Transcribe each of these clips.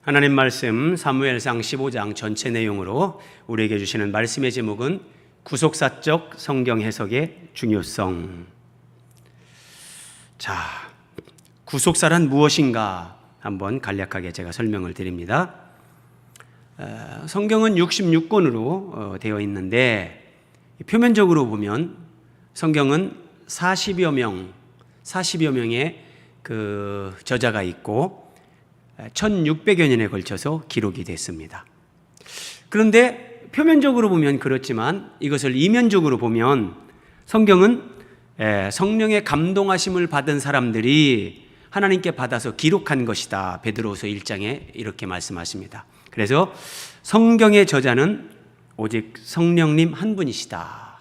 하나님 말씀 사무엘상 15장 전체 내용으로 우리에게 주시는 말씀의 제목은 구속사적 성경 해석의 중요성. 자, 구속사란 무엇인가 한번 간략하게 제가 설명을 드립니다. 성경은 66권으로 되어 있는데 표면적으로 보면 성경은 40여 명의 그 저자가 있고 1600여 년에 걸쳐서 기록이 됐습니다. 그런데 표면적으로 보면 그렇지만 이것을 이면적으로 보면 성경은 성령의 감동하심을 받은 사람들이 하나님께 받아서 기록한 것이다. 베드로후서 1장에 이렇게 말씀하십니다. 그래서 성경의 저자는 오직 성령님 한 분이시다.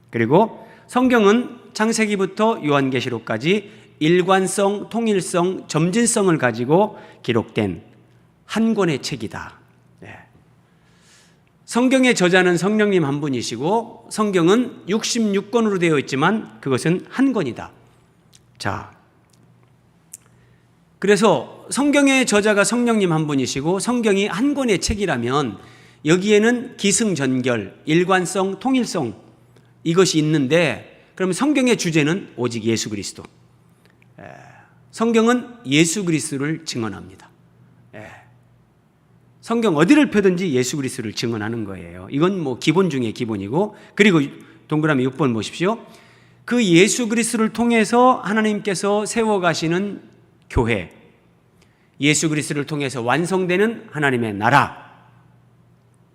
그리고 성경은 창세기부터 요한계시록까지 일관성, 통일성, 점진성을 가지고 기록된 한 권의 책이다. 성경의 저자는 성령님 한 분이시고 성경은 66권으로 되어 있지만 그것은 한 권이다. 자, 그래서 성경의 저자가 성령님 한 분이시고 성경이 한 권의 책이라면 여기에는 기승전결, 일관성, 통일성 이것이 있는데 그러면 성경의 주제는 오직 예수 그리스도. 성경은 예수 그리스도를 증언합니다. 성경 어디를 펴든지 예수 그리스도를 증언하는 거예요. 이건 뭐 기본 중에 기본이고, 그리고 동그라미 6번 보십시오. 그 예수 그리스도를 통해서 하나님께서 세워가시는 교회, 예수 그리스도를 통해서 완성되는 하나님의 나라,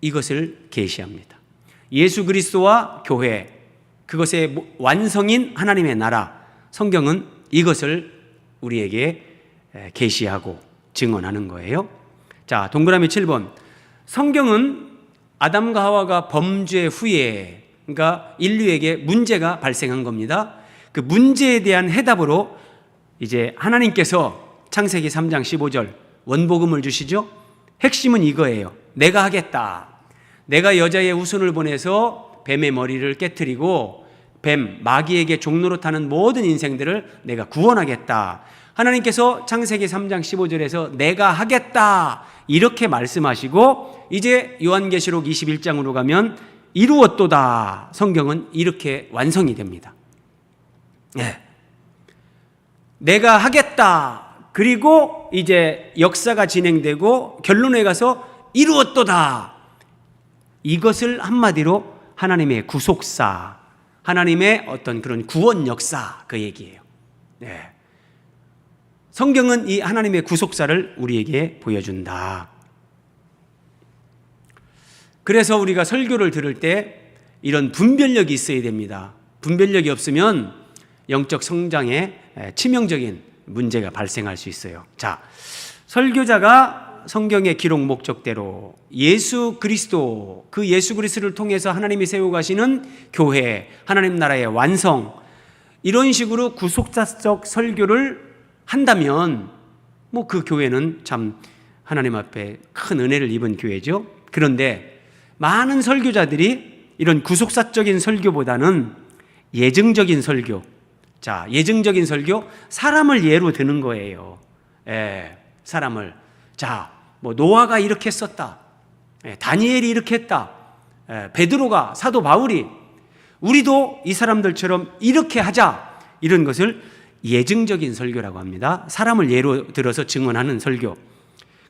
이것을 계시합니다. 예수 그리스도와 교회, 그것의 완성인 하나님의 나라, 성경은 이것을 우리에게 계시하고 증언하는 거예요. 자, 동그라미 7번. 성경은 아담과 하와가 범죄 후에, 그러니까 인류에게 문제가 발생한 겁니다. 그 문제에 대한 해답으로 이제 하나님께서 창세기 3장 15절 원복음을 주시죠. 핵심은 이거예요. 내가 하겠다. 내가 여자의 후손을 보내서 뱀의 머리를 깨트리고 뱀, 마귀에게 종노릇하는 모든 인생들을 내가 구원하겠다. 하나님께서 창세기 3장 15절에서 내가 하겠다 이렇게 말씀하시고 이제 요한계시록 21장으로 가면 이루었도다. 성경은 이렇게 완성이 됩니다. 내가 하겠다. 그리고 이제 역사가 진행되고 결론에 가서 이루었도다. 이것을 한마디로 하나님의 구속사, 하나님의 어떤 그런 구원 역사, 그 얘기예요. 성경은 이 하나님의 구속사를 우리에게 보여준다. 그래서 우리가 설교를 들을 때 이런 분별력이 있어야 됩니다. 분별력이 없으면 영적 성장에 치명적인 문제가 발생할 수 있어요. 자, 설교자가 성경의 기록 목적대로 예수 그리스도, 그 예수 그리스도를 통해서 하나님이 세워가시는 교회, 하나님 나라의 완성, 이런 식으로 구속사적 설교를 한다면 뭐 그 교회는 참 하나님 앞에 큰 은혜를 입은 교회죠. 그런데 많은 설교자들이 이런 구속사적인 설교보다는 예증적인 설교, 자, 예증적인 설교, 사람을 예로 드는 거예요. 사람을. 자, 뭐 노아가 이렇게 했었다. 다니엘이 이렇게 했다. 베드로가, 사도 바울이, 우리도 이 사람들처럼 이렇게 하자. 이런 것을 예증적인 설교라고 합니다. 사람을 예로 들어서 증언하는 설교.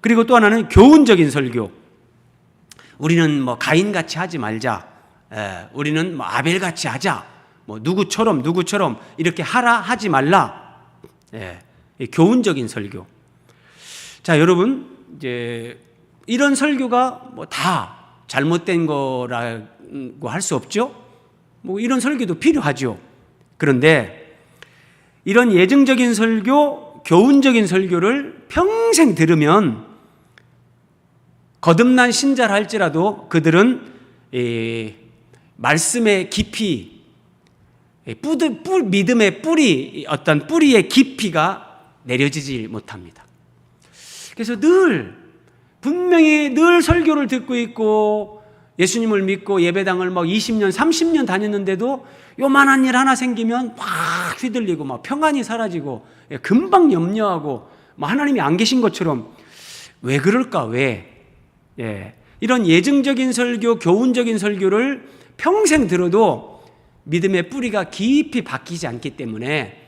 그리고 또 하나는 교훈적인 설교. 우리는 뭐 가인같이 하지 말자. 우리는 뭐 아벨같이 하자. 뭐 누구처럼 이렇게 하라 하지 말라. 교훈적인 설교. 자, 여러분, 이제 이런 설교가 뭐 다 잘못된 거라고 할 수 없죠. 뭐 이런 설교도 필요하죠. 그런데 이런 예증적인 설교, 교훈적인 설교를 평생 들으면 거듭난 신자라 할지라도 그들은 말씀의 깊이, 믿음의 뿌리, 어떤 뿌리의 깊이가 내려지지 못합니다. 그래서 분명히 늘 설교를 듣고 있고 예수님을 믿고 예배당을 막 20년, 30년 다녔는데도 요만한 일 하나 생기면 막 휘둘리고 막 평안이 사라지고 금방 염려하고 뭐 하나님이 안 계신 것처럼 왜 그럴까? 왜? 이런 예증적인 설교, 교훈적인 설교를 평생 들어도 믿음의 뿌리가 깊이 박히지 않기 때문에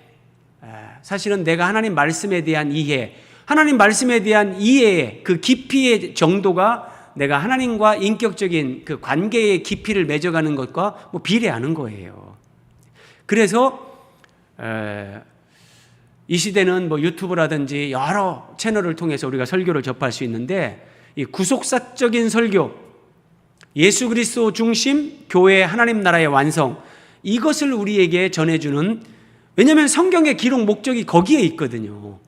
사실은 내가 하나님 말씀에 대한 이해, 하나님 말씀에 대한 이해의 그 깊이의 정도가 내가 하나님과 인격적인 그 관계의 깊이를 맺어가는 것과 비례하는 거예요. 그래서 이 시대는 유튜브라든지 여러 채널을 통해서 우리가 설교를 접할 수 있는데, 이 구속사적인 설교, 예수 그리스도 중심 교회 하나님 나라의 완성, 이것을 우리에게 전해주는, 왜냐하면 성경의 기록 목적이 거기에 있거든요.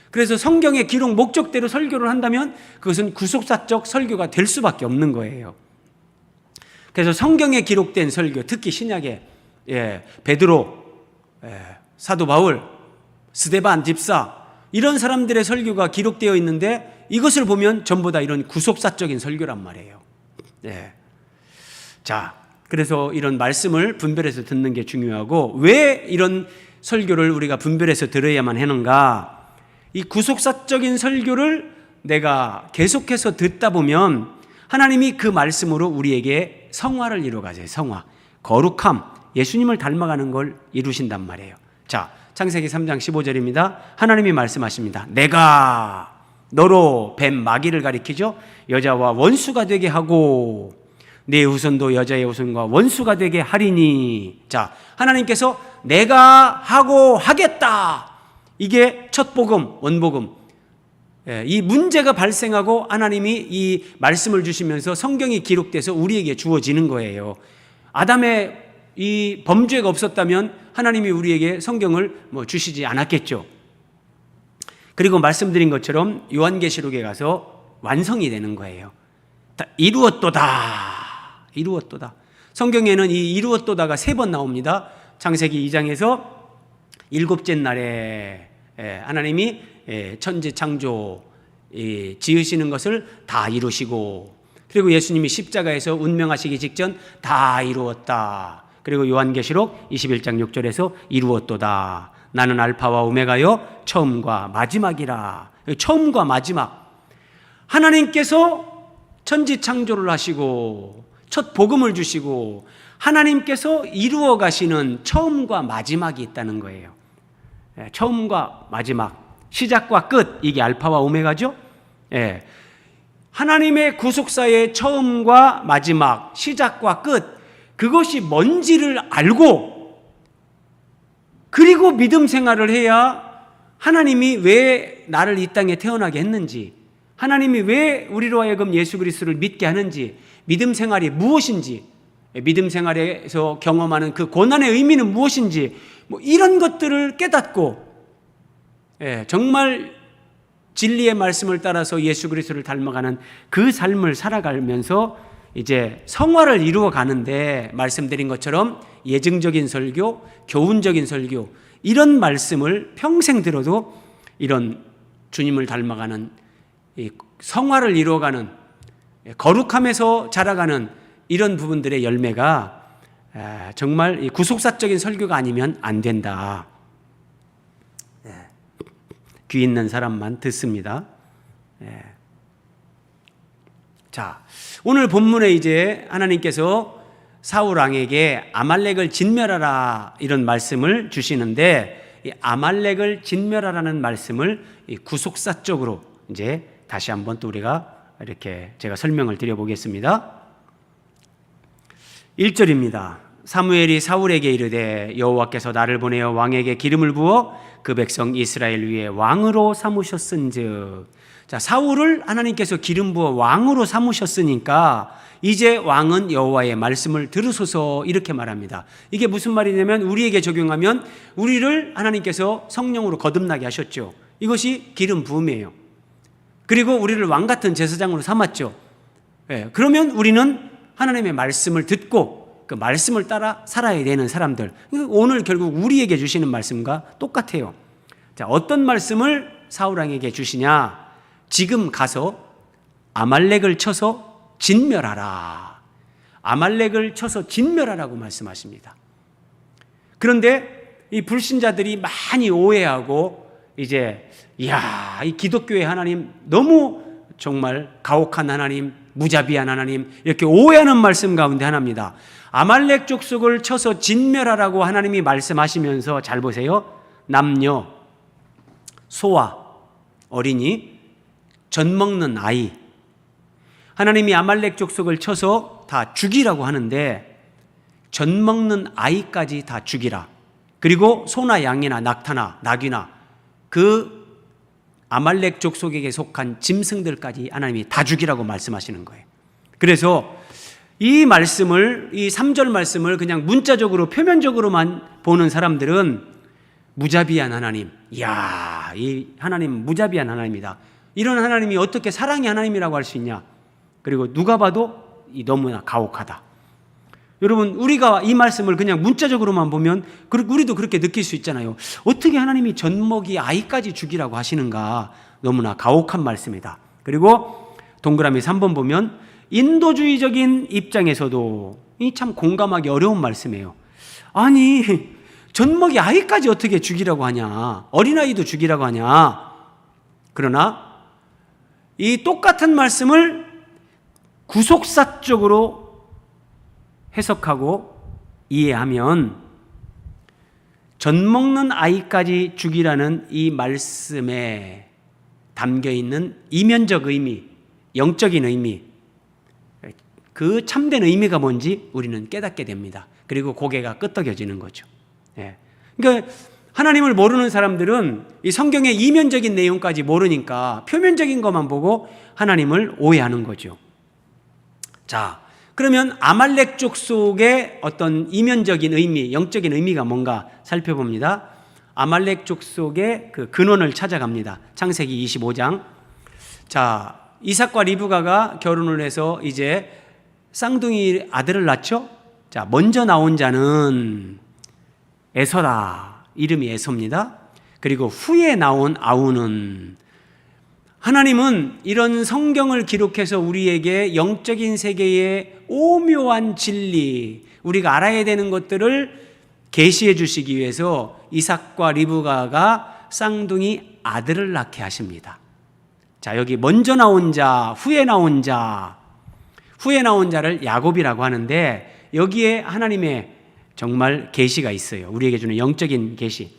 그래서 성경의 기록 목적대로 설교를 한다면 그것은 구속사적 설교가 될 수밖에 없는 거예요. 그래서 성경에 기록된 설교, 특히 신약에 베드로, 사도 바울, 스데반 집사, 이런 사람들의 설교가 기록되어 있는데 이것을 보면 전부 다 이런 구속사적인 설교란 말이에요. 자, 그래서 이런 말씀을 분별해서 듣는 게 중요하고, 왜 이런 설교를 우리가 분별해서 들어야만 하는가? 이 구속사적인 설교를 내가 계속해서 듣다 보면 하나님이 그 말씀으로 우리에게 성화를 이루어가세요. 성화, 거룩함, 예수님을 닮아가는 걸 이루신단 말이에요. 자, 창세기 3장 15절입니다. 하나님이 말씀하십니다. 내가 너로 뱀 마귀를 가리키죠. 여자와 원수가 되게 하고 내 후손도 여자의 후손과 원수가 되게 하리니. 자, 하나님께서 내가 하고 하겠다. 이게 첫 복음, 원복음. 이 문제가 발생하고 하나님이 이 말씀을 주시면서 성경이 기록돼서 우리에게 주어지는 거예요. 아담의 이 범죄가 없었다면 하나님이 우리에게 성경을 주시지 않았겠죠. 그리고 말씀드린 것처럼 요한계시록에 가서 완성이 되는 거예요. 이루었도다. 이루었도다. 성경에는 이 이루었도다가 3번 나옵니다. 창세기 2장에서 7째 날에 하나님이 천지 창조 지으시는 것을 다 이루시고, 그리고 예수님이 십자가에서 운명하시기 직전 다 이루었다. 그리고 요한계시록 21장 6절에서 이루었도다. 나는 알파와 오메가요 처음과 마지막이라. 처음과 마지막. 하나님께서 천지 창조를 하시고 첫 복음을 주시고 하나님께서 이루어 가시는 처음과 마지막이 있다는 거예요. 처음과 마지막, 시작과 끝, 이게 알파와 오메가죠. 하나님의 구속사의 처음과 마지막, 시작과 끝, 그것이 뭔지를 알고 그리고 믿음 생활을 해야 하나님이 왜 나를 이 땅에 태어나게 했는지, 하나님이 왜 우리로 하여금 예수 그리스도를 믿게 하는지, 믿음 생활이 무엇인지, 믿음 생활에서 경험하는 그 고난의 의미는 무엇인지, 이런 것들을 깨닫고 정말 진리의 말씀을 따라서 예수 그리스도를 닮아가는 그 삶을 살아가면서 이제 성화를 이루어 가는데, 말씀드린 것처럼 예증적인 설교, 교훈적인 설교, 이런 말씀을 평생 들어도 이런 주님을 닮아가는 성화를 이루어가는, 거룩함에서 자라가는 이런 부분들의 열매가 정말 구속사적인 설교가 아니면 안 된다. 귀 있는 사람만 듣습니다. 자, 오늘 본문에 이제 하나님께서 사울 왕에게 아말렉을 진멸하라 이런 말씀을 주시는데, 이 아말렉을 진멸하라는 말씀을 구속사적으로 이제 다시 한번 또 우리가 이렇게 제가 설명을 드려보겠습니다. 1절입니다. 사무엘이 사울에게 이르되 여호와께서 나를 보내어 왕에게 기름을 부어 그 백성 이스라엘 위에 왕으로 삼으셨은즉. 자, 사울을 하나님께서 기름 부어 왕으로 삼으셨으니까 이제 왕은 여호와의 말씀을 들으소서, 이렇게 말합니다. 이게 무슨 말이냐면 우리에게 적용하면 우리를 하나님께서 성령으로 거듭나게 하셨죠. 이것이 기름 부음이에요. 그리고 우리를 왕 같은 제사장으로 삼았죠. 그러면 우리는 하나님의 말씀을 듣고 그 말씀을 따라 살아야 되는 사람들. 오늘 결국 우리에게 주시는 말씀과 똑같아요. 자, 어떤 말씀을 사울 왕에게 주시냐? 지금 가서 아말렉을 쳐서 진멸하라. 아말렉을 쳐서 진멸하라고 말씀하십니다. 그런데 이 불신자들이 많이 오해하고 이제 이야, 이 기독교의 하나님 너무 정말 가혹한 하나님, 무자비한 하나님, 이렇게 오해하는 말씀 가운데 하나입니다. 아말렉 족속을 쳐서 진멸하라고 하나님이 말씀하시면서 잘 보세요. 남녀, 소아, 어린이, 젖 먹는 아이, 하나님이 아말렉 족속을 쳐서 다 죽이라고 하는데 젖 먹는 아이까지 다 죽이라. 그리고 소나 양이나 낙타나 나귀나 그 아말렉 족속에게 속한 짐승들까지 하나님이 다 죽이라고 말씀하시는 거예요. 그래서 이 말씀을, 이 3절 말씀을 그냥 문자적으로 표면적으로만 보는 사람들은 무자비한 하나님, 이야, 이 하나님 무자비한 하나님이다. 이런 하나님이 어떻게 사랑의 하나님이라고 할 수 있냐? 그리고 누가 봐도 너무나 가혹하다. 여러분, 우리가 이 말씀을 그냥 문자적으로만 보면 우리도 그렇게 느낄 수 있잖아요. 어떻게 하나님이 젖먹이 아이까지 죽이라고 하시는가? 너무나 가혹한 말씀이다. 그리고 동그라미 3번 보면 인도주의적인 입장에서도 이 참 공감하기 어려운 말씀이에요. 아니, 젖먹이 아이까지 어떻게 죽이라고 하냐? 어린아이도 죽이라고 하냐? 그러나 이 똑같은 말씀을 구속사적으로 해석하고 이해하면 젖먹는 아이까지 죽이라는 이 말씀에 담겨있는 이면적 의미, 영적인 의미, 그 참된 의미가 뭔지 우리는 깨닫게 됩니다. 그리고 고개가 끄덕여지는 거죠. 그러니까 하나님을 모르는 사람들은 이 성경의 이면적인 내용까지 모르니까 표면적인 것만 보고 하나님을 오해하는 거죠. 자, 그러면 아말렉 족속의 어떤 이면적인 의미, 영적인 의미가 뭔가 살펴봅니다. 아말렉 족속의 그 근원을 찾아갑니다. 창세기 25장. 자, 이삭과 리브가가 결혼을 해서 이제 쌍둥이 아들을 낳죠. 자, 먼저 나온 자는 에서라. 이름이 에서입니다. 그리고 후에 나온 아우는, 하나님은 이런 성경을 기록해서 우리에게 영적인 세계의 오묘한 진리, 우리가 알아야 되는 것들을 계시해 주시기 위해서 이삭과 리브가가 쌍둥이 아들을 낳게 하십니다. 자, 여기 먼저 나온 자, 후에 나온 자, 후에 나온 자를 야곱이라고 하는데 여기에 하나님의 정말 계시가 있어요. 우리에게 주는 영적인 계시.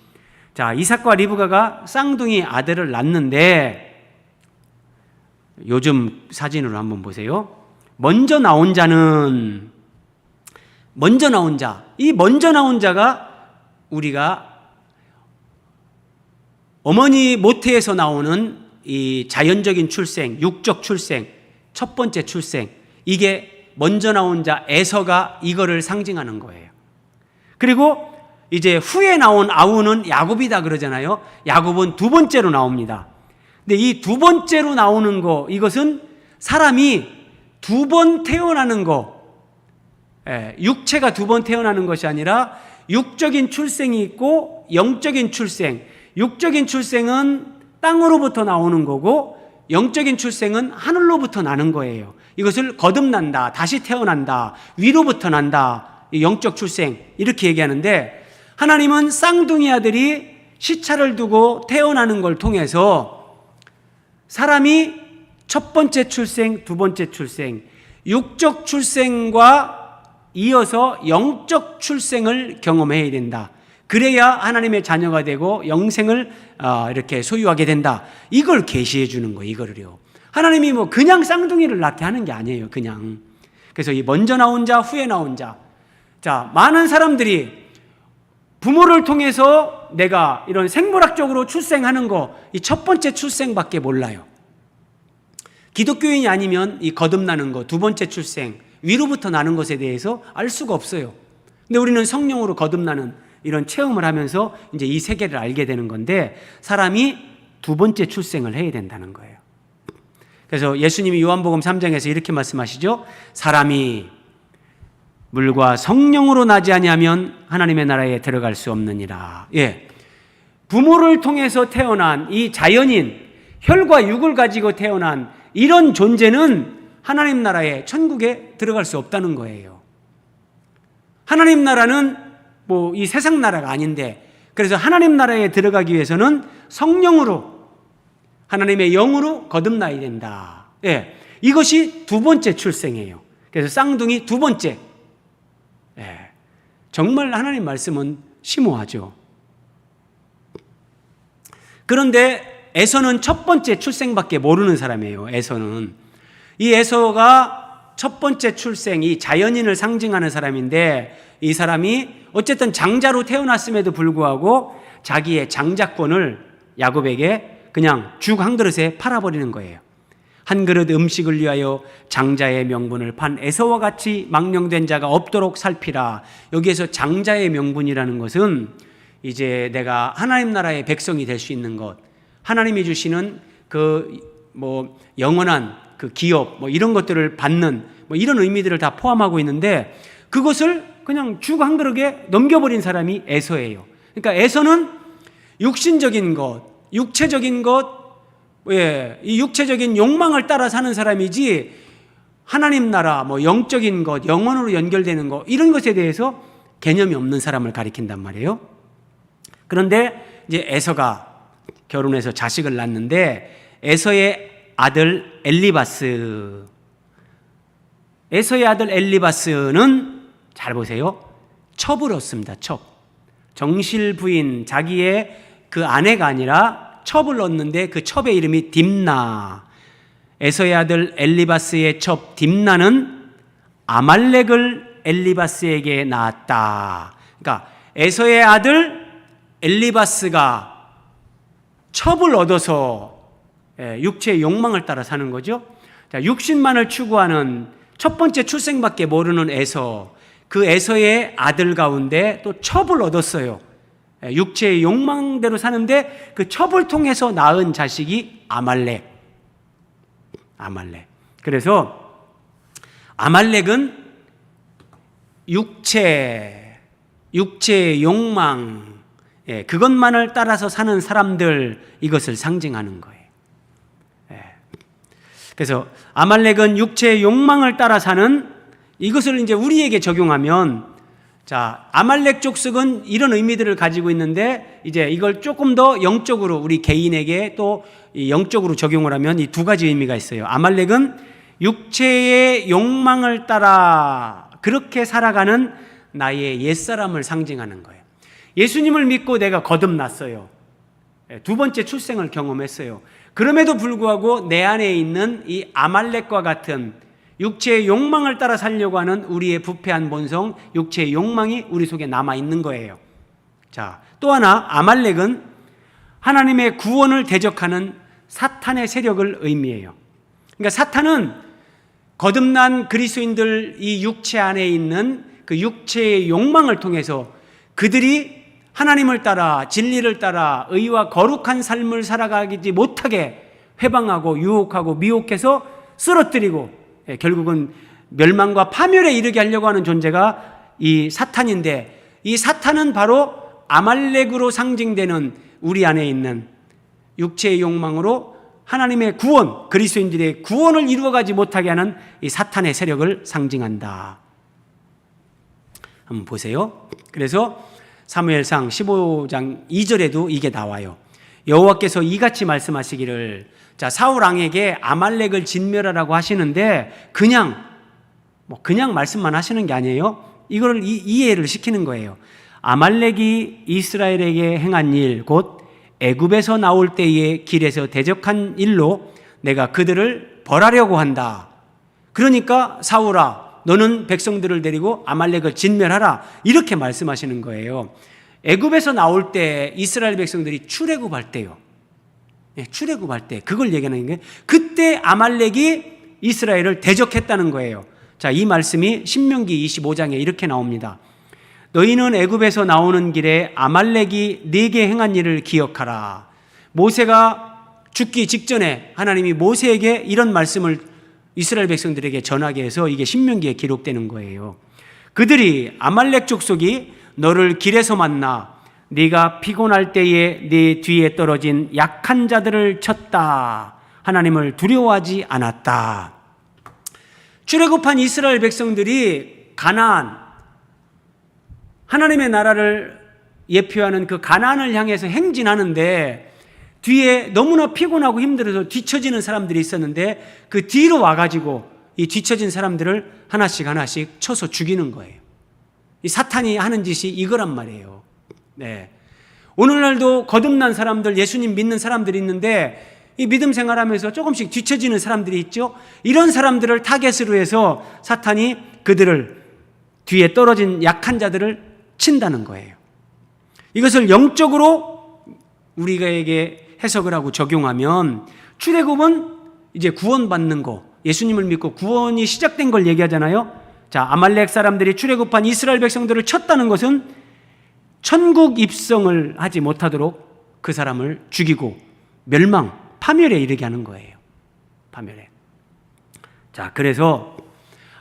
자, 이삭과 리브가가 쌍둥이 아들을 낳는데 요즘 사진으로 한번 보세요. 먼저 나온 자는, 먼저 나온 자, 이 먼저 나온 자가 우리가 어머니 모태에서 나오는 이 자연적인 출생, 육적 출생, 첫 번째 출생, 이게 먼저 나온 자 에서가 이거를 상징하는 거예요. 그리고 이제 후에 나온 아우는 야곱이다 그러잖아요. 야곱은 두 번째로 나옵니다. 근데 이 두 번째로 나오는 거, 이것은 사람이 두 번 태어나는 거, 육체가 두 번 태어나는 것이 아니라 육적인 출생이 있고 영적인 출생. 육적인 출생은 땅으로부터 나오는 거고 영적인 출생은 하늘로부터 나는 거예요. 이것을 거듭난다, 다시 태어난다, 위로부터 난다, 영적 출생, 이렇게 얘기하는데, 하나님은 쌍둥이 아들이 시차를 두고 태어나는 걸 통해서 사람이 첫 번째 출생, 두 번째 출생, 육적 출생과 이어서 영적 출생을 경험해야 된다. 그래야 하나님의 자녀가 되고 영생을 이렇게 소유하게 된다. 이걸 계시해 주는 거예요. 이거를요. 하나님이 뭐 그냥 쌍둥이를 낳게 하는 게 아니에요. 그냥. 그래서 이 먼저 나온 자, 후에 나온 자. 자, 많은 사람들이 부모를 통해서 내가 이런 생물학적으로 출생하는 거, 이 첫 번째 출생밖에 몰라요. 기독교인이 아니면 이 거듭나는 거, 두 번째 출생, 위로부터 나는 것에 대해서 알 수가 없어요. 근데 우리는 성령으로 거듭나는 이런 체험을 하면서 이제 이 세계를 알게 되는 건데, 사람이 두 번째 출생을 해야 된다는 거예요. 그래서 예수님이 요한복음 3장에서 이렇게 말씀하시죠. 사람이 물과 성령으로 나지 아니하면 하나님의 나라에 들어갈 수 없느니라. 예. 부모를 통해서 태어난 이 자연인, 혈과 육을 가지고 태어난 이런 존재는 하나님 나라에, 천국에 들어갈 수 없다는 거예요. 하나님 나라는 뭐 이 세상 나라가 아닌데, 그래서 하나님 나라에 들어가기 위해서는 성령으로, 하나님의 영으로 거듭나야 된다. 예, 이것이 두 번째 출생이에요. 그래서 쌍둥이 두 번째. 예, 정말 하나님 말씀은 심오하죠. 그런데 에서는 첫 번째 출생밖에 모르는 사람이에요. 에서는. 이 에서가 첫 번째 출생, 이 자연인을 상징하는 사람인데, 이 사람이 어쨌든 장자로 태어났음에도 불구하고 자기의 장자권을 야곱에게 그냥 죽 한 그릇에 팔아버리는 거예요. 한 그릇 음식을 위하여 장자의 명분을 판 에서와 같이 망령된 자가 없도록 살피라. 여기에서 장자의 명분이라는 것은 이제 내가 하나님 나라의 백성이 될 수 있는 것, 하나님이 주시는 영원한 그 기업 이런 것들을 받는 이런 의미들을 다 포함하고 있는데, 그것을 그냥 죽 한 그릇에 넘겨버린 사람이 에서예요. 그러니까 에서는 육신적인 것, 육체적인 것, 이 육체적인 욕망을 따라 사는 사람이지 하나님 나라, 영적인 것, 영원으로 연결되는 것, 이런 것에 대해서 개념이 없는 사람을 가리킨단 말이에요. 그런데 이제 에서가 결혼해서 자식을 낳는데, 에서의 아들 엘리바스는 잘 보세요. 첩을 얻습니다. 첩. 정실 부인, 자기의 그 아내가 아니라 첩을 얻는데 그 첩의 이름이 딥나. 에서의 아들 엘리바스의 첩 딥나는 아말렉을 엘리바스에게 낳았다. 그러니까 에서의 아들 엘리바스가 첩을 얻어서 육체의 욕망을 따라 사는 거죠. 자, 육신만을 추구하는 첫 번째 출생밖에 모르는 에서, 그 에서의 아들 가운데 또 첩을 얻었어요. 육체의 욕망대로 사는데 그 첩을 통해서 낳은 자식이 아말렉. 그래서 아말렉은 육체의 욕망, 그것만을 따라서 사는 사람들, 이것을 상징하는 거예요. 그래서 아말렉은 육체의 욕망을 따라 사는, 이것을 이제 우리에게 적용하면, 자, 아말렉 족속은 이런 의미들을 가지고 있는데, 이제 이걸 조금 더 영적으로 우리 개인에게 또 영적으로 적용을 하면 이 두 가지 의미가 있어요. 아말렉은 육체의 욕망을 따라 그렇게 살아가는 나의 옛사람을 상징하는 거예요. 예수님을 믿고 내가 거듭났어요. 두 번째 출생을 경험했어요. 그럼에도 불구하고 내 안에 있는 이 아말렉과 같은 육체의 욕망을 따라 살려고 하는 우리의 부패한 본성, 육체의 욕망이 우리 속에 남아있는 거예요. 자, 또 하나, 아말렉은 하나님의 구원을 대적하는 사탄의 세력을 의미해요. 그러니까 사탄은 거듭난 그리스도인들 이 육체 안에 있는 그 육체의 욕망을 통해서 그들이 하나님을 따라, 진리를 따라 의와 거룩한 삶을 살아가지 못하게 회방하고 유혹하고 미혹해서 쓰러뜨리고 결국은 멸망과 파멸에 이르게 하려고 하는 존재가 이 사탄인데, 이 사탄은 바로 아말렉으로 상징되는 우리 안에 있는 육체의 욕망으로 하나님의 구원, 그리스도인들의 구원을 이루어가지 못하게 하는 이 사탄의 세력을 상징한다. 한번 보세요. 그래서 사무엘상 15장 2절에도 이게 나와요. 여호와께서 이같이 말씀하시기를, 자, 사울 왕에게 아말렉을 진멸하라고 하시는데 그냥 말씀만 하시는 게 아니에요. 이걸 이해를 시키는 거예요. 아말렉이 이스라엘에게 행한 일, 곧 애굽에서 나올 때의 길에서 대적한 일로 내가 그들을 벌하려고 한다. 그러니까 사울아, 너는 백성들을 데리고 아말렉을 진멸하라, 이렇게 말씀하시는 거예요. 애굽에서 나올 때 이스라엘 백성들이 출애굽할 때요. 출애굽할 때 그걸 얘기하는 게, 그때 아말렉이 이스라엘을 대적했다는 거예요. 자, 이 말씀이 신명기 25장에 이렇게 나옵니다. 너희는 애굽에서 나오는 길에 아말렉이 네게 행한 일을 기억하라. 모세가 죽기 직전에 하나님이 모세에게 이런 말씀을 이스라엘 백성들에게 전하게 해서 이게 신명기에 기록되는 거예요. 그들이, 아말렉 족속이 너를 길에서 만나 네가 피곤할 때에 네 뒤에 떨어진 약한 자들을 쳤다. 하나님을 두려워하지 않았다. 출애굽한 이스라엘 백성들이 가나안, 하나님의 나라를 예표하는 그 가나안을 향해서 행진하는데 뒤에 너무나 피곤하고 힘들어서 뒤처지는 사람들이 있었는데 그 뒤로 와가지고 이 뒤처진 사람들을 하나씩 쳐서 죽이는 거예요. 이 사탄이 하는 짓이 이거란 말이에요. 네. 오늘날도 거듭난 사람들, 예수님 믿는 사람들이 있는데 이 믿음 생활하면서 조금씩 뒤처지는 사람들이 있죠. 이런 사람들을 타겟으로 해서 사탄이 그들을 뒤에 떨어진 약한 자들을 친다는 거예요. 이것을 영적으로 우리에게 해석을 하고 적용하면 출애굽은 이제 구원받는 거, 예수님을 믿고 구원이 시작된 걸 얘기하잖아요. 자, 아말렉 사람들이 출애굽한 이스라엘 백성들을 쳤다는 것은 천국 입성을 하지 못하도록 그 사람을 죽이고 멸망, 파멸에 이르게 하는 거예요. 파멸에. 자, 그래서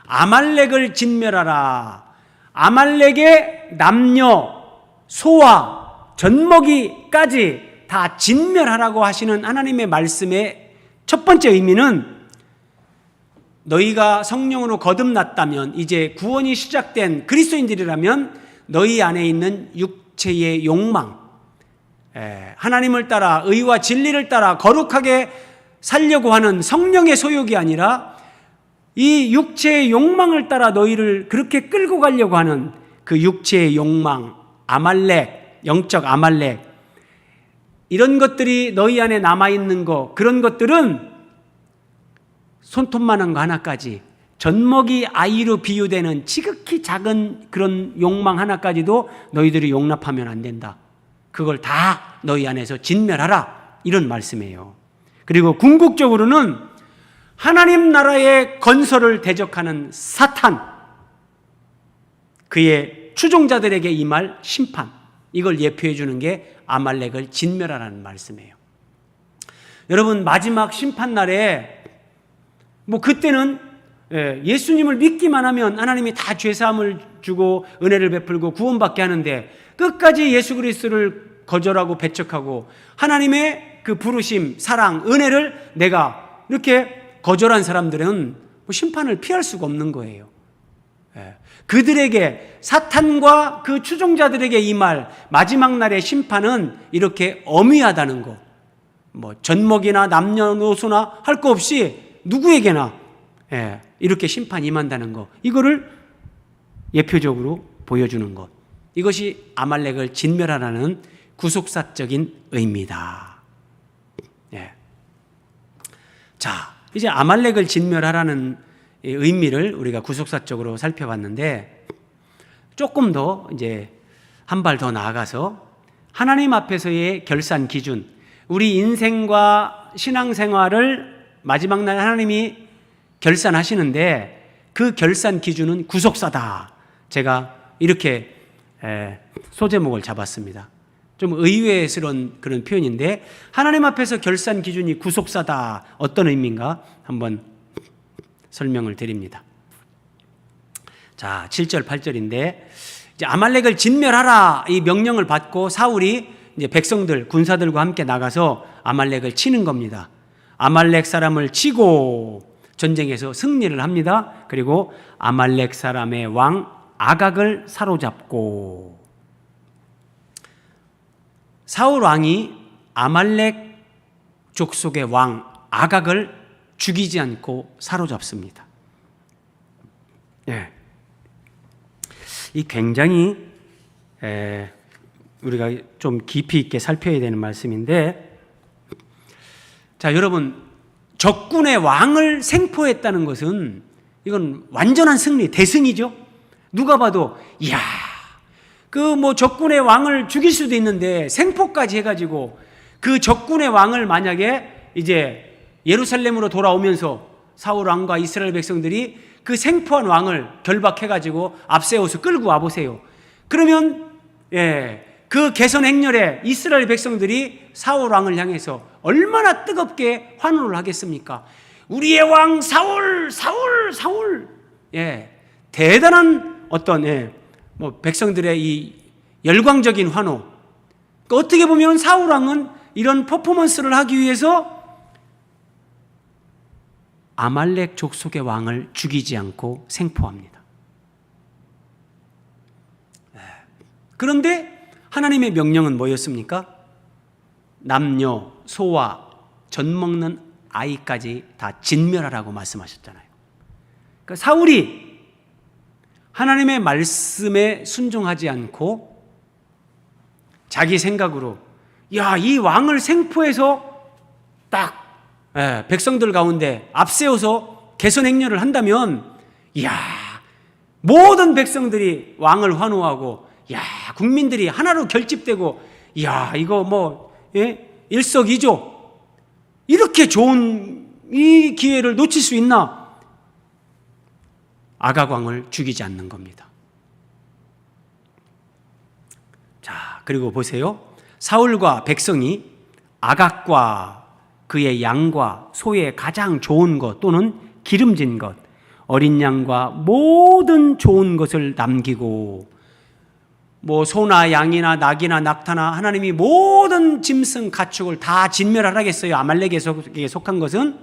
아말렉을 진멸하라. 아말렉의 남녀, 소와 젖먹이까지 다 진멸하라고 하시는 하나님의 말씀의 첫 번째 의미는 너희가 성령으로 거듭났다면, 이제 구원이 시작된 그리스도인들이라면 너희 안에 있는 육체의 욕망, 하나님을 따라 의와 진리를 따라 거룩하게 살려고 하는 성령의 소욕이 아니라 이 육체의 욕망을 따라 너희를 그렇게 끌고 가려고 하는 그 육체의 욕망, 아말렉, 영적 아말렉, 이런 것들이 너희 안에 남아있는 거, 그런 것들은 손톱만한 거 하나까지, 젖먹이 아이로 비유되는 지극히 작은 그런 욕망 하나까지도 너희들이 용납하면 안 된다. 그걸 다 너희 안에서 진멸하라, 이런 말씀이에요. 그리고 궁극적으로는 하나님 나라의 건설을 대적하는 사탄, 그의 추종자들에게 임할 심판, 이걸 예표해 주는 게 아말렉을 진멸하라는 말씀이에요. 여러분, 마지막 심판날에 그때는 예수님을 믿기만 하면 하나님이 다 죄사함을 주고 은혜를 베풀고 구원받게 하는데, 끝까지 예수 그리스도를 거절하고 배척하고 하나님의 그 부르심, 사랑, 은혜를 내가 이렇게 거절한 사람들은 심판을 피할 수가 없는 거예요. 그들에게, 사탄과 그 추종자들에게 임할 마지막 날의 심판은 이렇게 엄위하다는 거, 젖먹이나 남녀노소나 할 거 없이 누구에게나 이렇게 심판이 임한다는 거, 이거를 예표적으로 보여주는 것, 이것이 아말렉을 진멸하라는 구속사적인 의미다. 자, 이제 아말렉을 진멸하라는 의미를 우리가 구속사적으로 살펴봤는데, 조금 더 이제 한 발 더 나아가서 하나님 앞에서의 결산 기준, 우리 인생과 신앙생활을 마지막 날 하나님이 결산하시는데 그 결산 기준은 구속사다. 제가 이렇게 소제목을 잡았습니다. 좀 의외스러운 그런 표현인데, 하나님 앞에서 결산 기준이 구속사다. 어떤 의미인가 한번 설명을 드립니다. 자, 7절 8절인데, 이제 아말렉을 진멸하라, 이 명령을 받고 사울이 이제 백성들, 군사들과 함께 나가서 아말렉을 치는 겁니다. 아말렉 사람을 치고 전쟁에서 승리를 합니다. 그리고 아말렉 사람의 왕 아각을 사로잡고, 사울 왕이 아말렉 족속의 왕 아각을 죽이지 않고 사로잡습니다. 이 굉장히 우리가 좀 깊이 있게 살펴야 되는 말씀인데, 자, 여러분, 적군의 왕을 생포했다는 것은 이건 완전한 승리, 대승이죠. 누가 봐도 이야, 적군의 왕을 죽일 수도 있는데 생포까지 해가지고 그 적군의 왕을 만약에 이제 예루살렘으로 돌아오면서 사울 왕과 이스라엘 백성들이 그 생포한 왕을 결박해가지고 앞세워서 끌고 와보세요. 그러면 그 개선 행렬에 이스라엘 백성들이 사울 왕을 향해서 얼마나 뜨겁게 환호를 하겠습니까? 우리의 왕 사울, 사울, 사울. 대단한 어떤 백성들의 이 열광적인 환호. 어떻게 보면 사울 왕은 이런 퍼포먼스를 하기 위해서 아말렉 족속의 왕을 죽이지 않고 생포합니다. 그런데 하나님의 명령은 뭐였습니까? 남녀, 소와 젖 먹는 아이까지 다 진멸하라고 말씀하셨잖아요. 그러니까 사울이 하나님의 말씀에 순종하지 않고 자기 생각으로 이 왕을 생포해서 딱 백성들 가운데 앞세워서 개선 행렬을 한다면 모든 백성들이 왕을 환호하고 국민들이 하나로 결집되고 이거 일석이조 이렇게 좋은 이 기회를 놓칠 수 있나? 아각 왕을 죽이지 않는 겁니다. 자, 그리고 보세요. 사울과 백성이 아각과 그의 양과 소의 가장 좋은 것 또는 기름진 것, 어린 양과 모든 좋은 것을 남기고 소나 양이나 낙이나 낙타나 하나님이 모든 짐승 가축을 다 진멸하라겠어요. 아말렉에 속한 것은.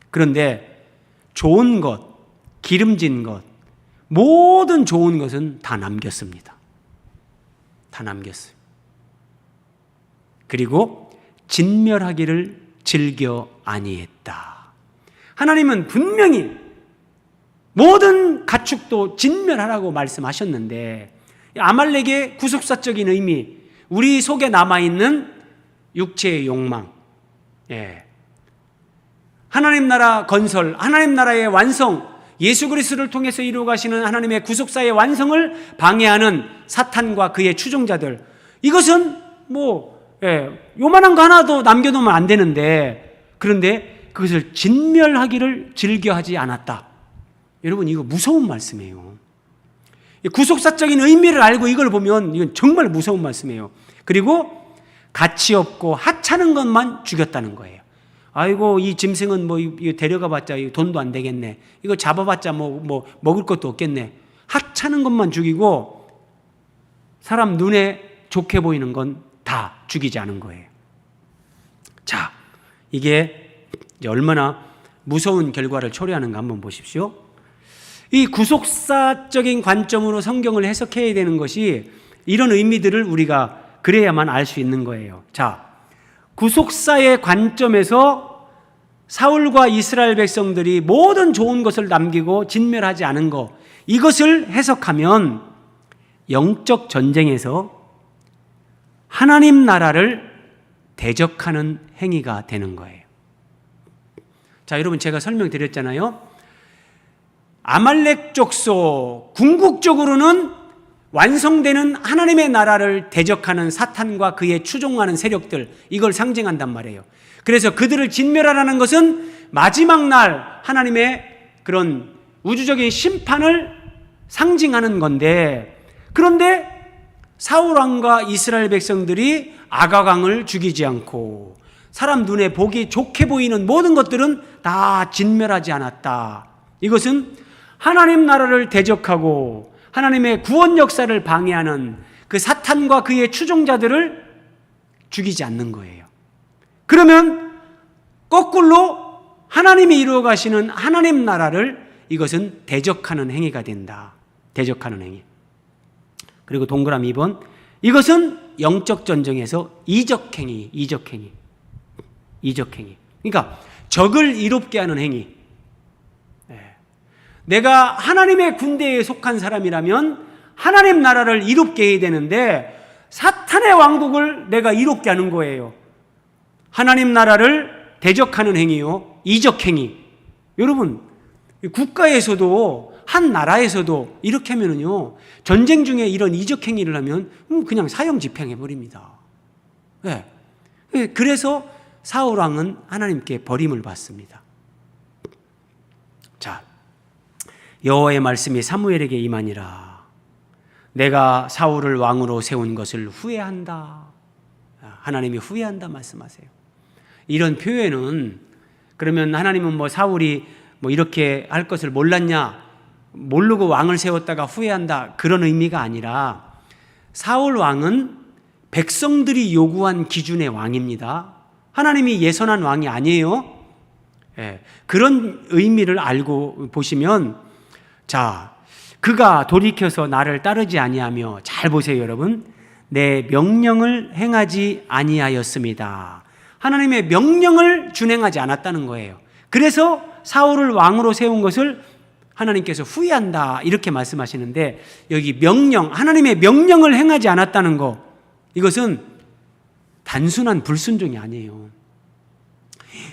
그런데 좋은 것, 기름진 것, 모든 좋은 것은 다 남겼습니다. 다 남겼어요. 그리고 진멸하기를 즐겨 아니했다. 하나님은 분명히 모든 가축도 진멸하라고 말씀하셨는데 아말렉의 구속사적인 의미, 우리 속에 남아있는 육체의 욕망, 하나님 나라 건설, 하나님 나라의 완성, 예수 그리스도를 통해서 이루어 가시는 하나님의 구속사의 완성을 방해하는 사탄과 그의 추종자들, 이것은 요만한 거 하나도 남겨놓으면 안 되는데, 그런데 그것을 진멸하기를 즐겨하지 않았다. 여러분, 이거 무서운 말씀이에요. 구속사적인 의미를 알고 이걸 보면 이건 정말 무서운 말씀이에요. 그리고 가치 없고 하찮은 것만 죽였다는 거예요. 아이고, 이 짐승은 이거 데려가 봤자 돈도 안 되겠네. 이거 잡아봤자 먹을 것도 없겠네. 하찮은 것만 죽이고 사람 눈에 좋게 보이는 건 다 죽이지 않은 거예요. 자, 이게 얼마나 무서운 결과를 초래하는가 한번 보십시오. 이 구속사적인 관점으로 성경을 해석해야 되는 것이 이런 의미들을 우리가 그래야만 알 수 있는 거예요. 자, 구속사의 관점에서 사울과 이스라엘 백성들이 모든 좋은 것을 남기고 진멸하지 않은 것, 이것을 해석하면 영적 전쟁에서 하나님 나라를 대적하는 행위가 되는 거예요. 자, 여러분, 제가 설명드렸잖아요. 아말렉 족속, 궁극적으로는 완성되는 하나님의 나라를 대적하는 사탄과 그의 추종하는 세력들, 이걸 상징한단 말이에요. 그래서 그들을 진멸하라는 것은 마지막 날 하나님의 그런 우주적인 심판을 상징하는 건데, 그런데 사울 왕과 이스라엘 백성들이 아각 왕을 죽이지 않고 사람 눈에 보기 좋게 보이는 모든 것들은 다 진멸하지 않았다. 이것은 하나님 나라를 대적하고 하나님의 구원 역사를 방해하는 그 사탄과 그의 추종자들을 죽이지 않는 거예요. 그러면 거꾸로 하나님이 이루어 가시는 하나님 나라를 이것은 대적하는 행위가 된다. 대적하는 행위. 그리고 동그라미 2번, 이것은 영적 전쟁에서 이적행위. 그러니까 적을 이롭게 하는 행위. 내가 하나님의 군대에 속한 사람이라면 하나님 나라를 이롭게 해야 되는데 사탄의 왕국을 내가 이롭게 하는 거예요. 하나님 나라를 대적하는 행위요, 이적행위. 여러분, 국가에서도 한 나라에서도 이렇게 하면은요, 전쟁 중에 이런 이적 행위를 하면 그냥 사형 집행해 버립니다. 네. 그래서 사울 왕은 하나님께 버림을 받습니다. 자, 여호와의 말씀이 사무엘에게 임하니라. 내가 사울을 왕으로 세운 것을 후회한다. 하나님이 후회한다 말씀하세요. 이런 표현은, 그러면 하나님은 사울이 이렇게 할 것을 몰랐냐, 모르고 왕을 세웠다가 후회한다, 그런 의미가 아니라 사울 왕은 백성들이 요구한 기준의 왕입니다. 하나님이 예선한 왕이 아니에요. 그런 의미를 알고 보시면, 자, 그가 돌이켜서 나를 따르지 아니하며, 잘 보세요 여러분, 내 명령을 행하지 아니하였습니다. 하나님의 명령을 준행하지 않았다는 거예요. 그래서 사울을 왕으로 세운 것을 하나님께서 후회한다 이렇게 말씀하시는데, 여기 명령, 하나님의 명령을 행하지 않았다는 거, 이것은 단순한 불순종이 아니에요.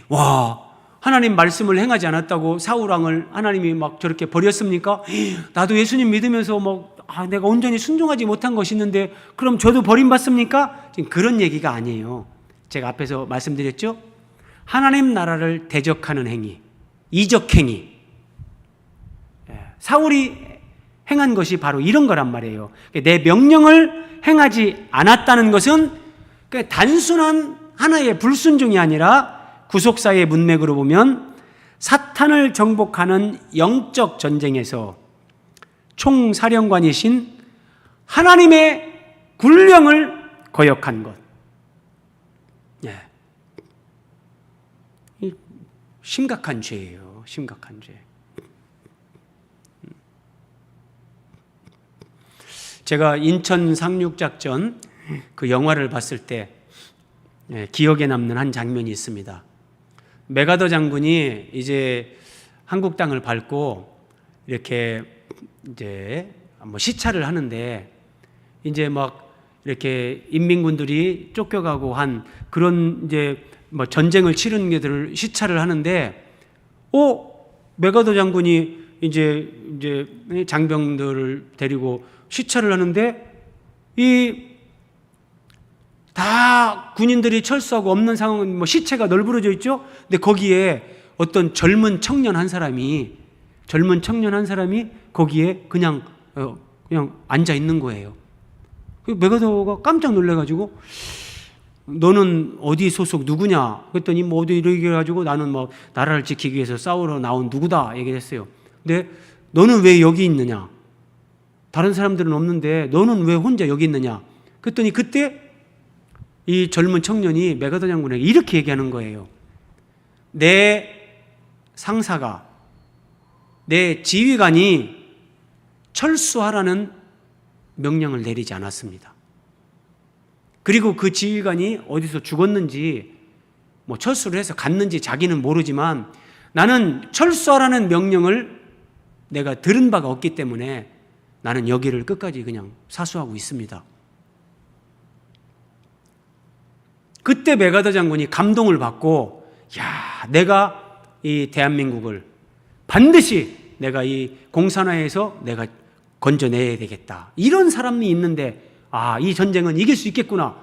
와, 하나님 말씀을 행하지 않았다고 사울 왕을 하나님이 막 저렇게 버렸습니까? 나도 예수님 믿으면서 내가 온전히 순종하지 못한 것이 있는데 그럼 저도 버림받습니까? 지금 그런 얘기가 아니에요. 제가 앞에서 말씀드렸죠? 하나님 나라를 대적하는 행위, 이적행위, 사울이 행한 것이 바로 이런 거란 말이에요. 내 명령을 행하지 않았다는 것은 단순한 하나의 불순종이 아니라 구속사의 문맥으로 보면 사탄을 정복하는 영적 전쟁에서 총사령관이신 하나님의 군령을 거역한 것. 심각한 죄예요. 심각한 죄. 제가 인천 상륙작전 그 영화를 봤을 때 기억에 남는 한 장면이 있습니다. 메가더 장군이 이제 한국 땅을 밟고 이렇게 이제 시찰을 하는데, 이제 막 이렇게 인민군들이 쫓겨가고 한 그런 이제 전쟁을 치르는 게들을 시찰을 하는데, 메가더 장군이 이제 장병들을 데리고 시찰을 하는데 다 군인들이 철수하고 없는 상황은 시체가 널브러져 있죠. 근데 거기에 어떤 젊은 청년 한 사람이 거기에 그냥 앉아 있는 거예요. 메가더가 깜짝 놀래가지고 너는 어디 소속 누구냐? 그랬더니 어디 이렇게 해가지고 나는 나라를 지키기 위해서 싸우러 나온 누구다 얘기를 했어요. 근데 너는 왜 여기 있느냐? 다른 사람들은 없는데 너는 왜 혼자 여기 있느냐? 그랬더니 그때 이 젊은 청년이 메가더 장군에게 이렇게 얘기하는 거예요. 내 상사가, 내 지휘관이 철수하라는 명령을 내리지 않았습니다. 그리고 그 지휘관이 어디서 죽었는지 철수를 해서 갔는지 자기는 모르지만 나는 철수하라는 명령을 내가 들은 바가 없기 때문에 나는 여기를 끝까지 그냥 사수하고 있습니다. 그때 메가더 장군이 감동을 받고, 내가 이 대한민국을 반드시 내가 이 공산화에서 내가 건져내야 되겠다. 이런 사람이 있는데, 이 전쟁은 이길 수 있겠구나.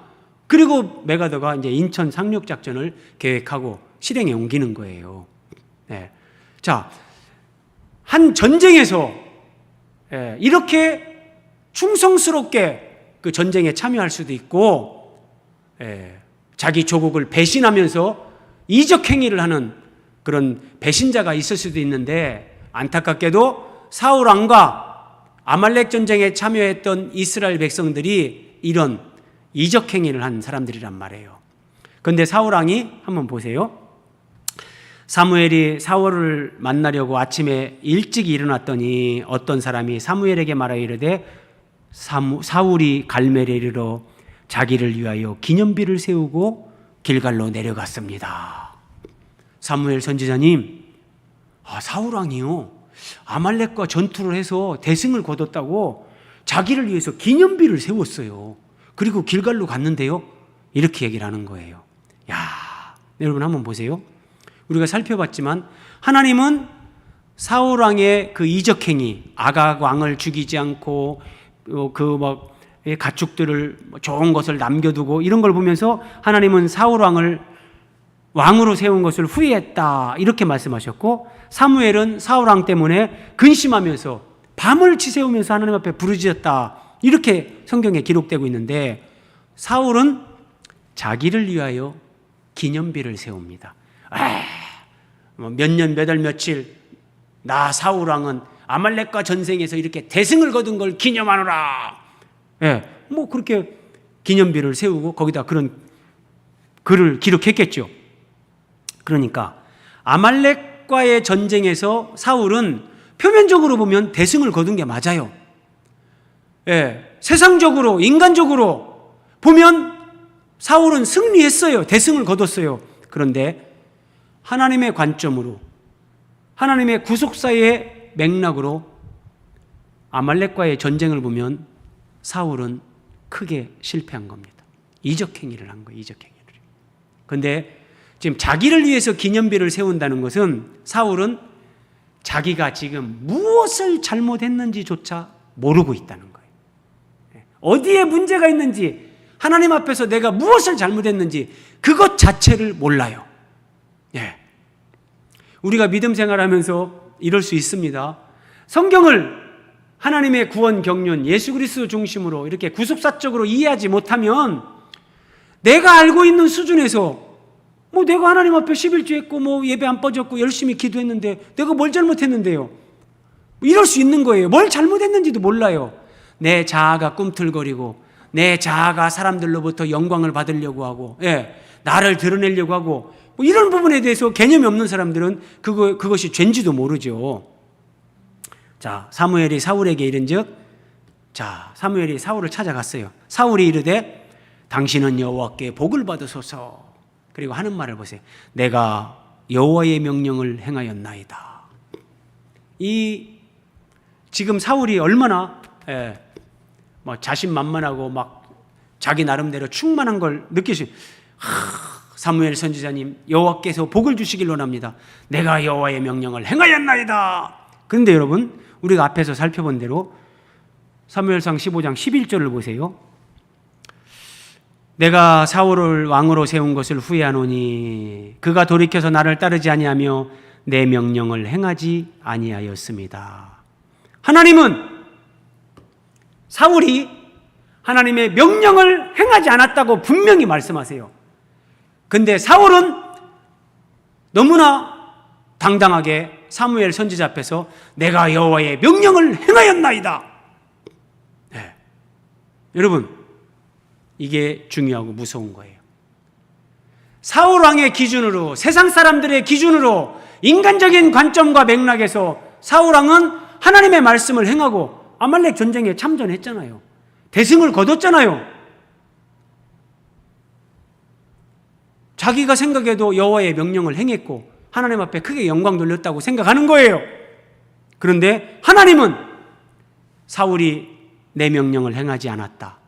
그리고 메가더가 이제 인천 상륙작전을 계획하고 실행에 옮기는 거예요. 자, 한 전쟁에서 이렇게 충성스럽게 그 전쟁에 참여할 수도 있고, 자기 조국을 배신하면서 이적행위를 하는 그런 배신자가 있을 수도 있는데, 안타깝게도 사울 왕과 아말렉 전쟁에 참여했던 이스라엘 백성들이 이런 이적행위를 한 사람들이란 말이에요. 그런데 사울 왕이 한번 보세요. 사무엘이 사울을 만나려고 아침에 일찍 일어났더니 어떤 사람이 사무엘에게 말하여 이르되 사울이 갈멜에 이르러 자기를 위하여 기념비를 세우고 길갈로 내려갔습니다. 사무엘 선지자님, 사울 왕이요, 아말렉과 전투를 해서 대승을 거뒀다고 자기를 위해서 기념비를 세웠어요. 그리고 길갈로 갔는데요, 이렇게 얘기를 하는 거예요. 여러분 한번 보세요. 우리가 살펴봤지만 하나님은 사울 왕의 그 이적행위, 아각 왕을 죽이지 않고 가축들을 좋은 것을 남겨두고 이런 걸 보면서 하나님은 사울 왕을 왕으로 세운 것을 후회했다 이렇게 말씀하셨고, 사무엘은 사울 왕 때문에 근심하면서 밤을 치새우면서 하나님 앞에 부르짖었다 이렇게 성경에 기록되고 있는데, 사울은 자기를 위하여 기념비를 세웁니다. 몇 년 몇 월 며칠 나 사울 왕은 아말렉과 전쟁에서 이렇게 대승을 거둔 걸 기념하노라. 그렇게 기념비를 세우고 거기다 그런 글을 기록했겠죠. 그러니까 아말렉과의 전쟁에서 사울은 표면적으로 보면 대승을 거둔 게 맞아요. 세상적으로, 인간적으로 보면 사울은 승리했어요. 대승을 거뒀어요. 그런데 하나님의 관점으로, 하나님의 구속사의 맥락으로 아말렉과의 전쟁을 보면 사울은 크게 실패한 겁니다. 이적행위를 한 거예요. 이적행위를. 그런데 지금 자기를 위해서 기념비를 세운다는 것은 사울은 자기가 지금 무엇을 잘못했는지조차 모르고 있다는 거예요. 어디에 문제가 있는지, 하나님 앞에서 내가 무엇을 잘못했는지 그것 자체를 몰라요. 예. 우리가 믿음 생활하면서 이럴 수 있습니다. 성경을 하나님의 구원 경륜, 예수 그리스도 중심으로 이렇게 구속사적으로 이해하지 못하면 내가 알고 있는 수준에서 내가 하나님 앞에 11조 했고 예배 안 빠졌고 열심히 기도했는데 내가 뭘 잘못했는데요? 이럴 수 있는 거예요. 뭘 잘못했는지도 몰라요. 내 자아가 꿈틀거리고 내 자아가 사람들로부터 영광을 받으려고 하고 나를 드러내려고 하고 이런 부분에 대해서 개념이 없는 사람들은 그것이 죄인지도 모르죠. 자, 사무엘이 사울에게 이른즉, 자, 사무엘이 사울을 찾아갔어요. 사울이 이르되 당신은 여호와께 복을 받으소서. 그리고 하는 말을 보세요. 내가 여호와의 명령을 행하였나이다. 지금 사울이 얼마나 자신만만하고 막 자기 나름대로 충만한 걸 사무엘 선지자님, 여호와께서 복을 주시길 원합니다. 내가 여호와의 명령을 행하였나이다. 그런데 여러분, 우리가 앞에서 살펴본 대로 사무엘상 15장 11절을 보세요. 내가 사울을 왕으로 세운 것을 후회하노니 그가 돌이켜서 나를 따르지 아니하며 내 명령을 행하지 아니하였습니다. 하나님은 사울이 하나님의 명령을 행하지 않았다고 분명히 말씀하세요. 근데 사울은 너무나 당당하게 사무엘 선지자 앞에서 내가 여호와의 명령을 행하였나이다. 네. 여러분, 이게 중요하고 무서운 거예요. 사울 왕의 기준으로, 세상 사람들의 기준으로, 인간적인 관점과 맥락에서 사울 왕은 하나님의 말씀을 행하고 아말렉 전쟁에 참전했잖아요. 대승을 거뒀잖아요. 자기가 생각해도 여호와의 명령을 행했고 하나님 앞에 크게 영광 돌렸다고 생각하는 거예요. 그런데 하나님은 사울이 내 명령을 행하지 않았다.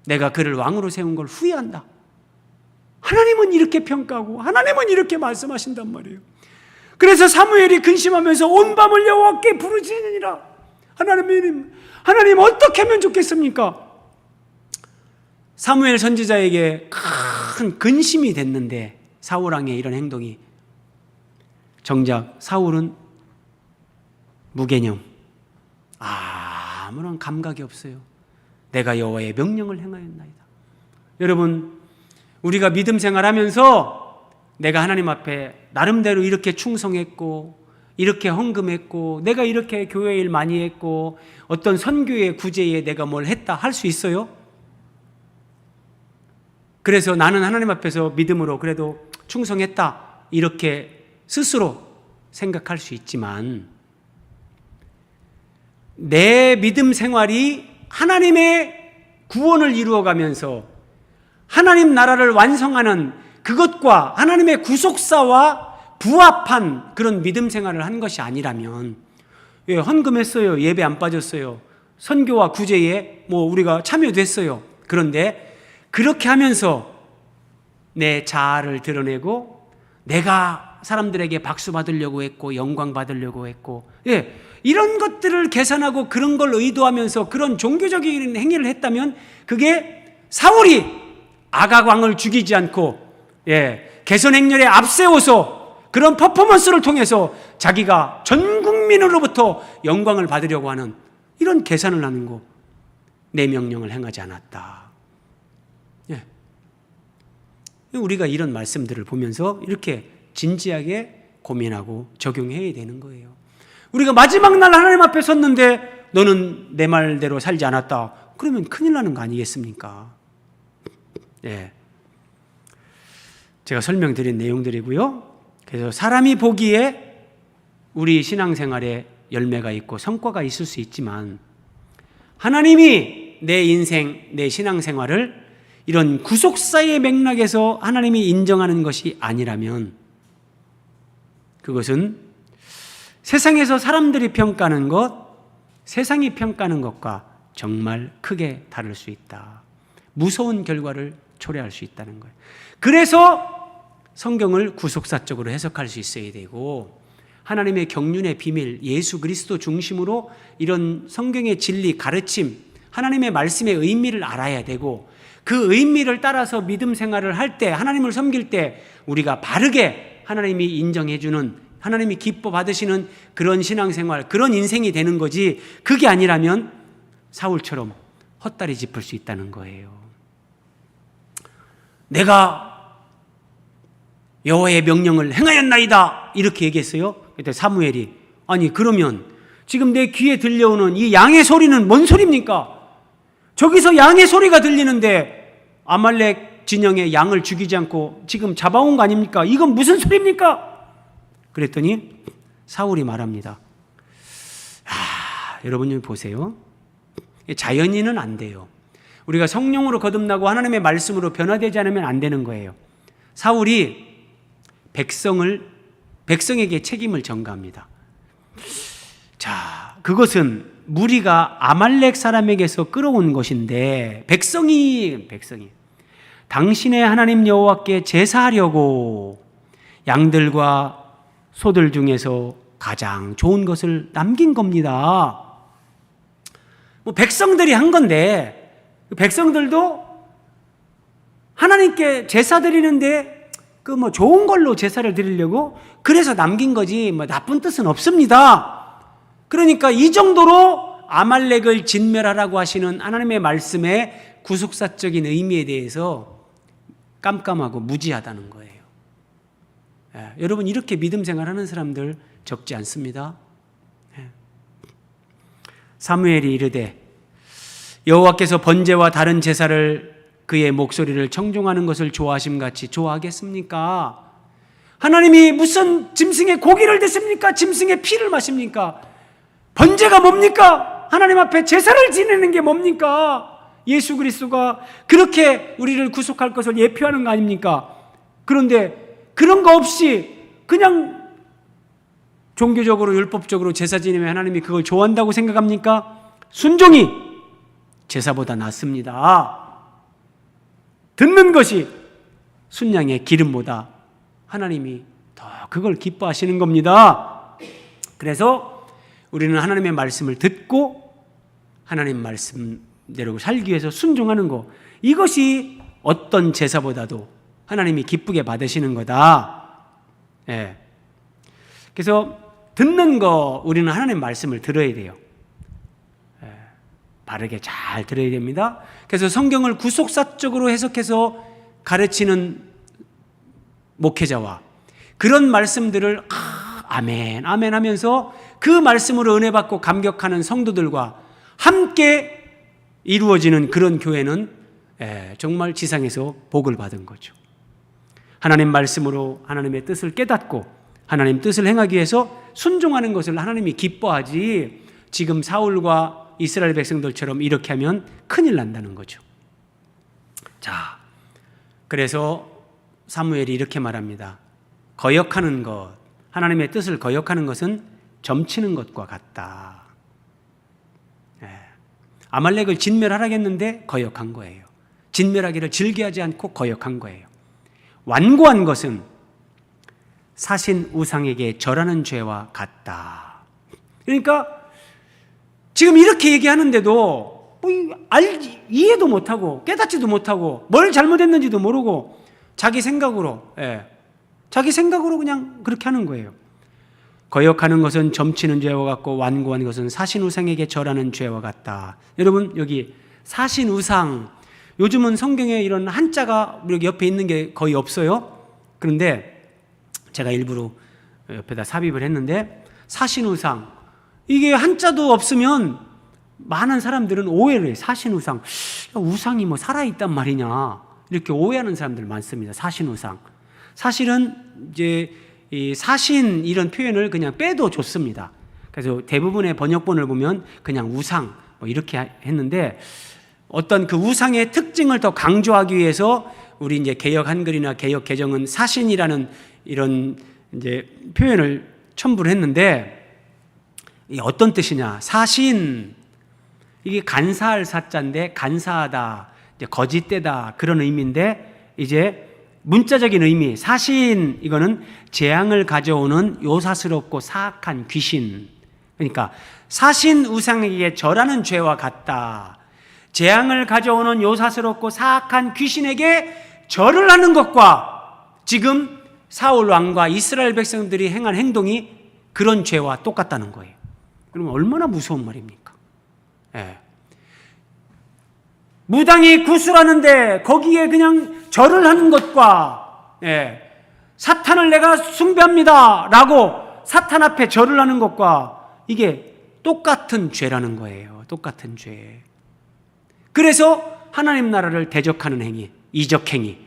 내가 그를 왕으로 세운 걸 후회한다. 하나님은 이렇게 평가하고 하나님은 이렇게 말씀하신단 말이에요. 그래서 사무엘이 근심하면서 온 밤을 여호와께 부르짖으니라. 하나님 어떻게 하면 좋겠습니까? 사무엘 선지자에게 큰 근심이 됐는데 사울 왕의 이런 행동이, 정작 사울은 무개념, 아무런 감각이 없어요. 내가 여호와의 명령을 행하였나이다. 여러분, 우리가 믿음 생활하면서 내가 하나님 앞에 나름대로 이렇게 충성했고 이렇게 헌금했고 내가 이렇게 교회 일 많이 했고 어떤 선교의 구제에 내가 뭘 했다 할 수 있어요? 그래서 나는 하나님 앞에서 믿음으로 그래도 충성했다 이렇게 스스로 생각할 수 있지만, 내 믿음 생활이 하나님의 구원을 이루어가면서 하나님 나라를 완성하는 그것과 하나님의 구속사와 부합한 그런 믿음 생활을 한 것이 아니라면, 헌금했어요, 예배 안 빠졌어요, 선교와 구제에 우리가 참여됐어요. 그런데 그렇게 하면서 내 자아를 드러내고 내가 사람들에게 박수 받으려고 했고 영광 받으려고 했고 이런 것들을 계산하고 그런 걸 의도하면서 그런 종교적인 행위를 했다면, 그게 사울이 아각 왕을 죽이지 않고 개선 행렬에 앞세워서 그런 퍼포먼스를 통해서 자기가 전 국민으로부터 영광을 받으려고 하는 이런 계산을 하는 거, 내 명령을 행하지 않았다. 우리가 이런 말씀들을 보면서 이렇게 진지하게 고민하고 적용해야 되는 거예요. 우리가 마지막 날 하나님 앞에 섰는데 너는 내 말대로 살지 않았다. 그러면 큰일 나는 거 아니겠습니까? 제가 설명드린 내용들이고요. 그래서 사람이 보기에 우리 신앙생활에 열매가 있고 성과가 있을 수 있지만, 하나님이 내 인생, 내 신앙생활을 이런 구속사의 맥락에서 하나님이 인정하는 것이 아니라면 그것은 세상에서 사람들이 평가하는 것, 세상이 평가하는 것과 정말 크게 다를 수 있다. 무서운 결과를 초래할 수 있다는 거예요. 그래서 성경을 구속사적으로 해석할 수 있어야 되고 하나님의 경륜의 비밀, 예수 그리스도 중심으로 이런 성경의 진리, 가르침, 하나님의 말씀의 의미를 알아야 되고 그 의미를 따라서 믿음 생활을 할 때, 하나님을 섬길 때 우리가 바르게 하나님이 인정해 주는, 하나님이 기뻐 받으시는 그런 신앙생활, 그런 인생이 되는 거지, 그게 아니라면 사울처럼 헛다리 짚을 수 있다는 거예요. 내가 여호와의 명령을 행하였나이다 이렇게 얘기했어요. 그때 사무엘이 아니 그러면 지금 내 귀에 들려오는 이 양의 소리는 뭔 소리입니까? 저기서 양의 소리가 들리는데 아말렉 진영의 양을 죽이지 않고 지금 잡아온 거 아닙니까? 이건 무슨 소리입니까? 그랬더니 사울이 말합니다. 여러분 보세요. 자연인은 안 돼요. 우리가 성령으로 거듭나고 하나님의 말씀으로 변화되지 않으면 안 되는 거예요. 사울이 백성에게 책임을 전가합니다. 자, 그것은 무리가 아말렉 사람에게서 끌어온 것인데 백성이 당신의 하나님 여호와께 제사하려고 양들과 소들 중에서 가장 좋은 것을 남긴 겁니다. 백성들이 한 건데 백성들도 하나님께 제사 드리는데 좋은 걸로 제사를 드리려고 그래서 남긴 거지 나쁜 뜻은 없습니다. 그러니까 이 정도로 아말렉을 진멸하라고 하시는 하나님의 말씀의 구속사적인 의미에 대해서 깜깜하고 무지하다는 거예요. 여러분 이렇게 믿음 생활하는 사람들 적지 않습니다. 사무엘이 이르되 여호와께서 번제와 다른 제사를 그의 목소리를 청종하는 것을 좋아하심같이 좋아하겠습니까? 하나님이 무슨 짐승의 고기를 드십니까? 짐승의 피를 마십니까? 번제가 뭡니까? 하나님 앞에 제사를 지내는 게 뭡니까? 예수 그리스도가 그렇게 우리를 구속할 것을 예표하는 거 아닙니까? 그런데 그런 거 없이 그냥 종교적으로 율법적으로 제사 지내면 하나님이 그걸 좋아한다고 생각합니까? 순종이 제사보다 낫습니다. 듣는 것이 순양의 기름보다 하나님이 더 그걸 기뻐하시는 겁니다. 그래서 우리는 하나님의 말씀을 듣고 하나님 말씀대로 살기 위해서 순종하는 것, 이것이 어떤 제사보다도 하나님이 기쁘게 받으시는 거다. 그래서 듣는 거, 우리는 하나님 말씀을 들어야 돼요. 바르게 잘 들어야 됩니다. 그래서 성경을 구속사적으로 해석해서 가르치는 목회자와 그런 말씀들을 아멘 아멘 하면서 그 말씀으로 은혜 받고 감격하는 성도들과 함께 이루어지는 그런 교회는 정말 지상에서 복을 받은 거죠. 하나님 말씀으로 하나님의 뜻을 깨닫고 하나님 뜻을 행하기 위해서 순종하는 것을 하나님이 기뻐하지, 지금 사울과 이스라엘 백성들처럼 이렇게 하면 큰일 난다는 거죠. 자, 그래서 사무엘이 이렇게 말합니다. 거역하는 것, 하나님의 뜻을 거역하는 것은 점치는 것과 같다. 아말렉을 진멸하라겠는데 거역한 거예요. 진멸하기를 즐겨하지 않고 거역한 거예요. 완고한 것은 사신 우상에게 절하는 죄와 같다. 그러니까 지금 이렇게 얘기하는데도 이해도 못하고 깨닫지도 못하고 뭘 잘못했는지도 모르고 자기 생각으로 그냥 그렇게 하는 거예요. 거역하는 것은 점치는 죄와 같고 완고한 것은 사신 우상에게 절하는 죄와 같다. 여러분 여기 사신 우상, 요즘은 성경에 이런 한자가 여기 옆에 있는 게 거의 없어요. 그런데 제가 일부러 옆에다 삽입을 했는데 사신 우상, 이게 한자도 없으면 많은 사람들은 오해를 해요. 사신 우상, 우상이 살아있단 말이냐 이렇게 오해하는 사람들 많습니다. 사신 우상, 사실은 이제 이 사신 이런 표현을 그냥 빼도 좋습니다. 그래서 대부분의 번역본을 보면 그냥 우상 이렇게 했는데 어떤 그 우상의 특징을 더 강조하기 위해서 우리 이제 개역 한글이나 개역 개정은 사신이라는 이런 이제 표현을 첨부를 했는데, 이게 어떤 뜻이냐? 사신, 이게 간사할 사자인데 간사하다, 이제 거짓되다 그런 의미인데, 이제 문자적인 의미 사신, 이거는 재앙을 가져오는 요사스럽고 사악한 귀신. 그러니까 사신 우상에게 절하는 죄와 같다. 재앙을 가져오는 요사스럽고 사악한 귀신에게 절을 하는 것과 지금 사울 왕과 이스라엘 백성들이 행한 행동이 그런 죄와 똑같다는 거예요. 그러면 얼마나 무서운 말입니까? 예. 무당이 구슬하는데 거기에 그냥 절을 하는 것과, 예, 사탄을 내가 숭배합니다 라고 사탄 앞에 절을 하는 것과 이게 똑같은 죄라는 거예요. 똑같은 죄. 그래서 하나님 나라를 대적하는 행위, 이적행위,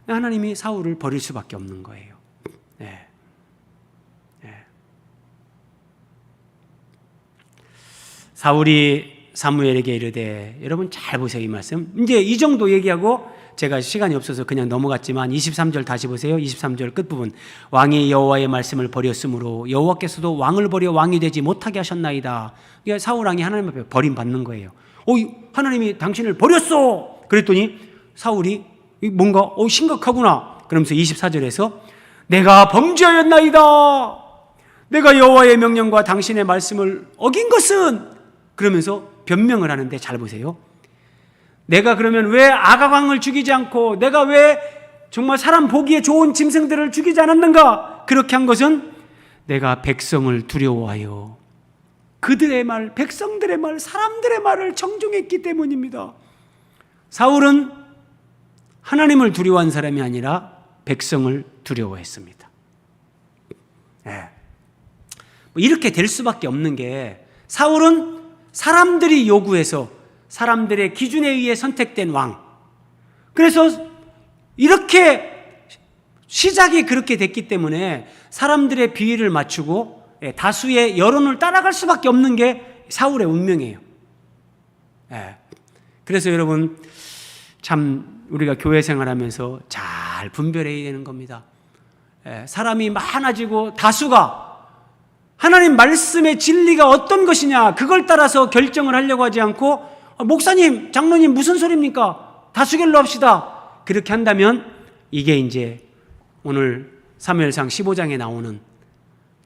하나님이 사울을 버릴 수밖에 없는 거예요. 네. 네. 사울이 사무엘에게 이르되, 여러분 잘 보세요. 이 말씀 이제 이 정도 얘기하고 제가 시간이 없어서 그냥 넘어갔지만 23절 다시 보세요. 23절 끝부분. 왕이 여호와의 말씀을 버렸으므로 여호와께서도 왕을 버려 왕이 되지 못하게 하셨나이다. 그러니까 사울 왕이 하나님 앞에 버림받는 거예요. 하나님이 당신을 버렸어. 그랬더니 사울이 뭔가 심각하구나. 그러면서 24절에서 내가 범죄하였나이다. 내가 여호와의 명령과 당신의 말씀을 어긴 것은, 그러면서 변명을 하는데 잘 보세요. 내가 그러면 왜 아가광을 죽이지 않고 내가 왜 정말 사람 보기에 좋은 짐승들을 죽이지 않았는가? 그렇게 한 것은 내가 백성을 두려워하여 그들의 말, 백성들의 말, 사람들의 말을 청종했기 때문입니다. 사울은 하나님을 두려워한 사람이 아니라 백성을 두려워했습니다. 네. 이렇게 될 수밖에 없는 게, 사울은 사람들이 요구해서 사람들의 기준에 의해 선택된 왕. 그래서 이렇게 시작이 그렇게 됐기 때문에 사람들의 비위를 맞추고 다수의 여론을 따라갈 수밖에 없는 게 사울의 운명이에요. 그래서 여러분 참 우리가 교회 생활하면서 잘 분별해야 되는 겁니다. 사람이 많아지고 다수가 하나님 말씀의 진리가 어떤 것이냐 그걸 따라서 결정을 하려고 하지 않고, 목사님, 장로님 무슨 소리입니까? 다수결로 합시다. 그렇게 한다면 이게 이제 오늘 사무엘상 15장에 나오는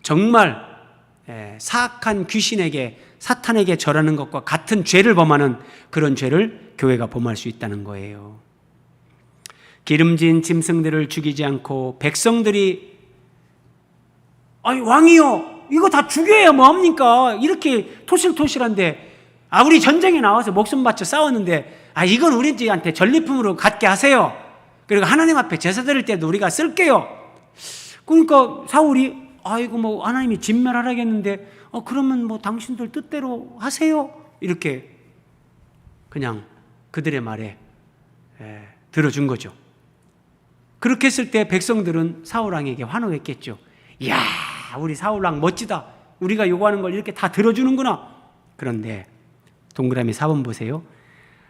정말 사악한 귀신에게, 사탄에게 절하는 것과 같은 죄를 범하는 그런 죄를 교회가 범할 수 있다는 거예요. 기름진 짐승들을 죽이지 않고 백성들이 왕이요 이거 다 죽여야 뭐합니까? 이렇게 토실토실한데, 우리 전쟁에 나와서 목숨 바쳐 싸웠는데 이건 우리한테 전리품으로 갖게 하세요. 그리고 하나님 앞에 제사 드릴 때도 우리가 쓸게요. 그러니까 사울이 이거 뭐 하나님이 진멸하라겠는데 그러면 뭐 당신들 뜻대로 하세요. 이렇게 그냥 그들의 말에 들어준 거죠. 그렇게 했을 때 백성들은 사울 왕에게 환호했겠죠. 이야, 우리 사울 왕 멋지다. 우리가 요구하는 걸 이렇게 다 들어주는구나. 그런데 동그라미 4번 보세요.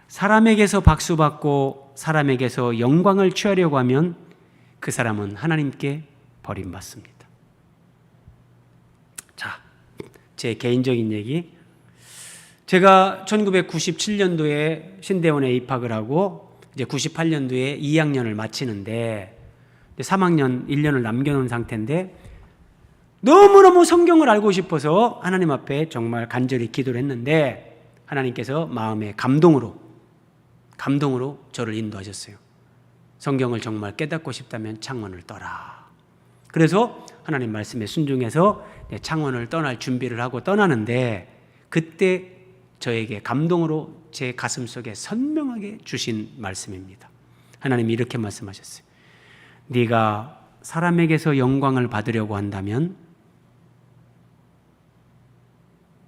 사람에게서 박수받고 사람에게서 영광을 취하려고 하면 그 사람은 하나님께 버림받습니다. 자, 제 개인적인 얘기. 제가 1997년도에 신대원에 입학을 하고 이제 98년도에 2학년을 마치는데 3학년 1년을 남겨놓은 상태인데, 너무너무 성경을 알고 싶어서 하나님 앞에 정말 간절히 기도를 했는데 하나님께서 마음의 감동으로 저를 인도하셨어요. 성경을 정말 깨닫고 싶다면 창원을 떠라. 그래서 하나님 말씀에 순종해서 창원을 떠날 준비를 하고 떠나는데, 그때 저에게 감동으로 제 가슴속에 선명하게 주신 말씀입니다. 하나님이 이렇게 말씀하셨어요. 네가 사람에게서 영광을 받으려고 한다면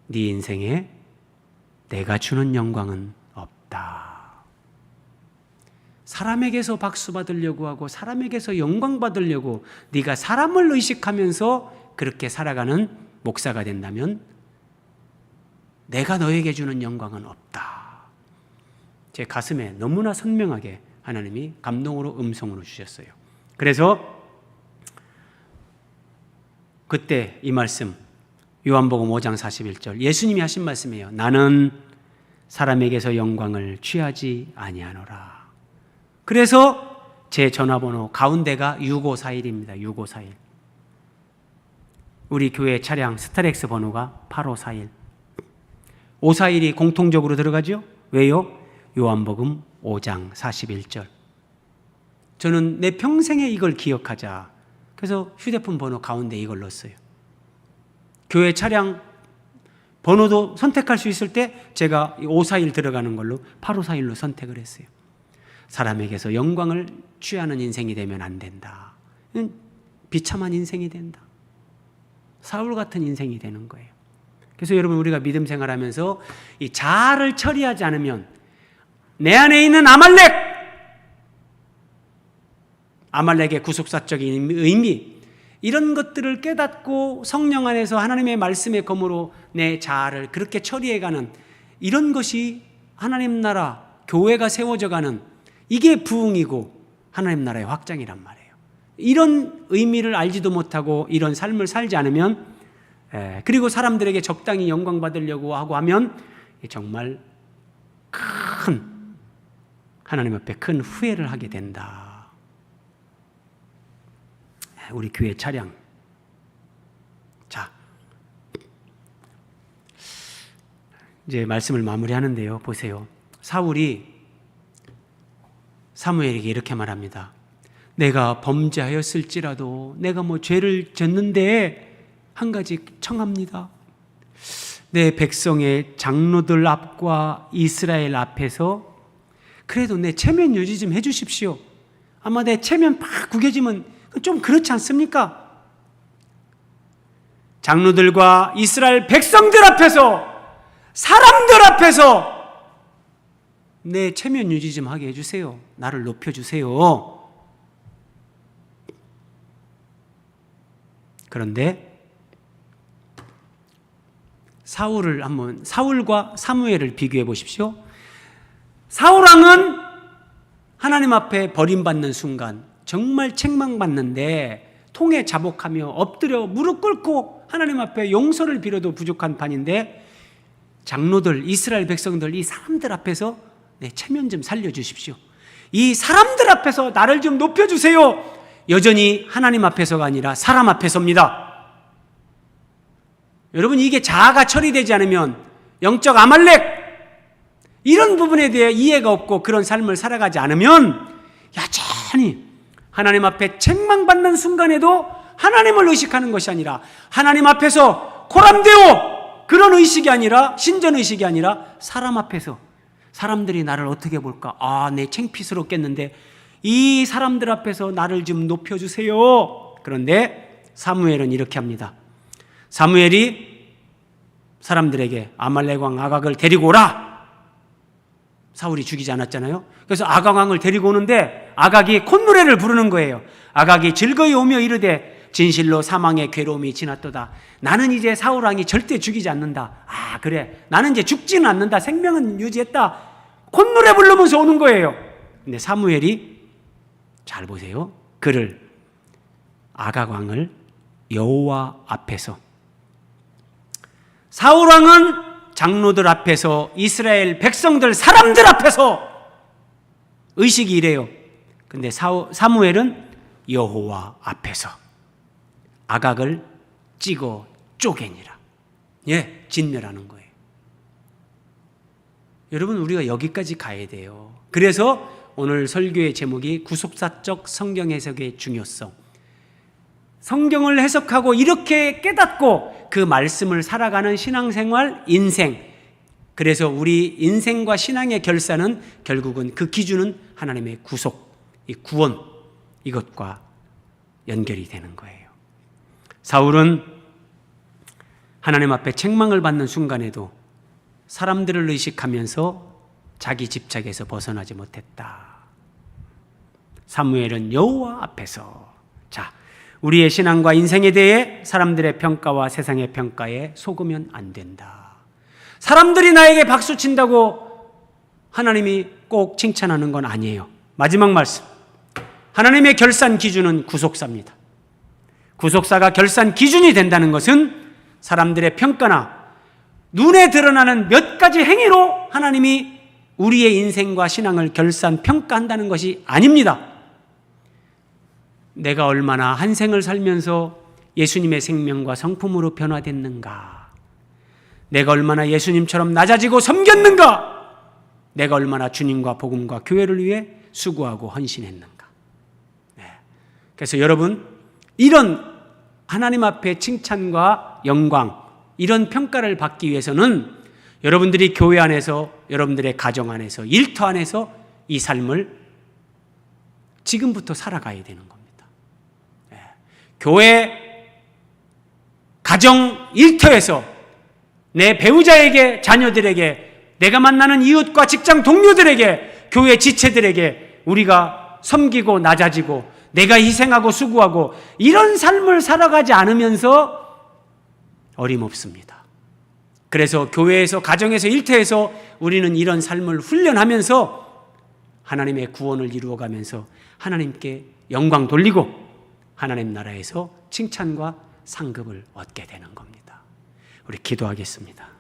네 인생에 내가 주는 영광은 없다. 사람에게서 박수 받으려고 하고 사람에게서 영광 받으려고 네가 사람을 의식하면서 그렇게 살아가는 목사가 된다면 내가 너에게 주는 영광은 없다. 제 가슴에 너무나 선명하게 하나님이 감동으로 음성으로 주셨어요. 그래서 그때 이 말씀 요한복음 5장 41절 예수님이 하신 말씀이에요. 나는 사람에게서 영광을 취하지 아니하노라. 그래서 제 전화번호 가운데가 6541입니다. 6541. 우리 교회 차량 스타렉스 번호가 8541. 541이 공통적으로 들어가죠? 왜요? 요한복음 5장 41절. 저는 내 평생에 이걸 기억하자. 그래서 휴대폰 번호 가운데 이걸 넣었어요. 교회 차량 번호도 선택할 수 있을 때 제가 541 들어가는 걸로 8541로 선택을 했어요. 사람에게서 영광을 취하는 인생이 되면 안 된다. 비참한 인생이 된다. 사울 같은 인생이 되는 거예요. 그래서 여러분 우리가 믿음 생활하면서 이 자아를 처리하지 않으면 내 안에 있는 아말렉의 구속사적인 의미 이런 것들을 깨닫고 성령 안에서 하나님의 말씀의 검으로 내 자아를 그렇게 처리해가는 이런 것이 하나님 나라 교회가 세워져가는 이게 부흥이고 하나님 나라의 확장이란 말이에요. 이런 의미를 알지도 못하고 이런 삶을 살지 않으면 그리고 사람들에게 적당히 영광 받으려고 하고 하면 정말 큰 하나님 앞에 큰 후회를 하게 된다. 우리 교회 차량. 자, 이제 말씀을 마무리하는데요. 보세요. 사울이 사무엘에게 이렇게 말합니다. 내가 범죄하였을지라도 내가 죄를 졌는데 한 가지 청합니다. 내 백성의 장로들 앞과 이스라엘 앞에서 그래도 내 체면 유지 좀 해주십시오. 아마 내 체면 팍 구겨지면 좀 그렇지 않습니까? 장로들과 이스라엘 백성들 앞에서 사람들 앞에서 내 체면 유지 좀 하게 해주세요. 나를 높여주세요. 그런데 사울과 사무엘을 비교해 보십시오. 사울왕은 하나님 앞에 버림받는 순간 정말 책망받는데 통에 자복하며 엎드려 무릎 꿇고 하나님 앞에 용서를 빌어도 부족한 판인데 장로들, 이스라엘 백성들, 이 사람들 앞에서 내 체면 좀 살려주십시오. 이 사람들 앞에서 나를 좀 높여주세요. 여전히 하나님 앞에서가 아니라 사람 앞에서입니다. 여러분 이게 자아가 처리되지 않으면 영적 아말렉 이런 부분에 대해 이해가 없고 그런 삶을 살아가지 않으면 여전히 하나님 앞에 책망받는 순간에도 하나님을 의식하는 것이 아니라 하나님 앞에서 코람데오 그런 의식이 아니라 신전의식이 아니라 사람 앞에서 사람들이 나를 어떻게 볼까? 내 창피스럽겠는데 이 사람들 앞에서 나를 좀 높여주세요. 그런데 사무엘은 이렇게 합니다. 사무엘이 사람들에게 아말렉 왕 아각을 데리고 오라. 사울이 죽이지 않았잖아요. 그래서 아각 왕을 데리고 오는데 아각이 콧노래를 부르는 거예요. 아각이 즐거이 오며 이르되 진실로 사망의 괴로움이 지났도다. 나는 이제 사울 왕이 절대 죽이지 않는다. 그래. 나는 이제 죽지는 않는다. 생명은 유지했다. 콧노래 부르면서 오는 거예요. 근데 사무엘이 잘 보세요. 그를 아각 왕을 여호와 앞에서 사울 왕은 장로들 앞에서 이스라엘 백성들 사람들 앞에서 의식이 이래요. 근데 사무엘은 여호와 앞에서 아각을 찍어 쪼개니라. 진멸하는 거예요. 여러분 우리가 여기까지 가야 돼요. 그래서 오늘 설교의 제목이 구속사적 성경 해석의 중요성. 성경을 해석하고 이렇게 깨닫고 그 말씀을 살아가는 신앙생활, 인생. 그래서 우리 인생과 신앙의 결산은 결국은 그 기준은 하나님의 구속, 이 구원, 이것과 연결이 되는 거예요. 사울은 하나님 앞에 책망을 받는 순간에도 사람들을 의식하면서 자기 집착에서 벗어나지 못했다. 사무엘은 여호와 앞에서. 자, 우리의 신앙과 인생에 대해 사람들의 평가와 세상의 평가에 속으면 안 된다. 사람들이 나에게 박수 친다고 하나님이 꼭 칭찬하는 건 아니에요. 마지막 말씀. 하나님의 결산 기준은 구속사입니다. 구속사가 결산 기준이 된다는 것은 사람들의 평가나 눈에 드러나는 몇 가지 행위로 하나님이 우리의 인생과 신앙을 결산 평가한다는 것이 아닙니다. 내가 얼마나 한 생을 살면서 예수님의 생명과 성품으로 변화됐는가? 내가 얼마나 예수님처럼 낮아지고 섬겼는가? 내가 얼마나 주님과 복음과 교회를 위해 수고하고 헌신했는가? 네. 그래서 여러분, 이런 하나님 앞에 칭찬과 영광, 이런 평가를 받기 위해서는 여러분들이 교회 안에서, 여러분들의 가정 안에서, 일터 안에서 이 삶을 지금부터 살아가야 되는 겁니다. 네. 교회, 가정, 일터에서 내 배우자에게, 자녀들에게, 내가 만나는 이웃과 직장 동료들에게, 교회 지체들에게 우리가 섬기고 낮아지고 내가 희생하고 수고하고 이런 삶을 살아가지 않으면서 어림없습니다. 그래서 교회에서, 가정에서, 일터에서 우리는 이런 삶을 훈련하면서 하나님의 구원을 이루어가면서 하나님께 영광 돌리고 하나님 나라에서 칭찬과 상급을 얻게 되는 겁니다. 우리 기도하겠습니다.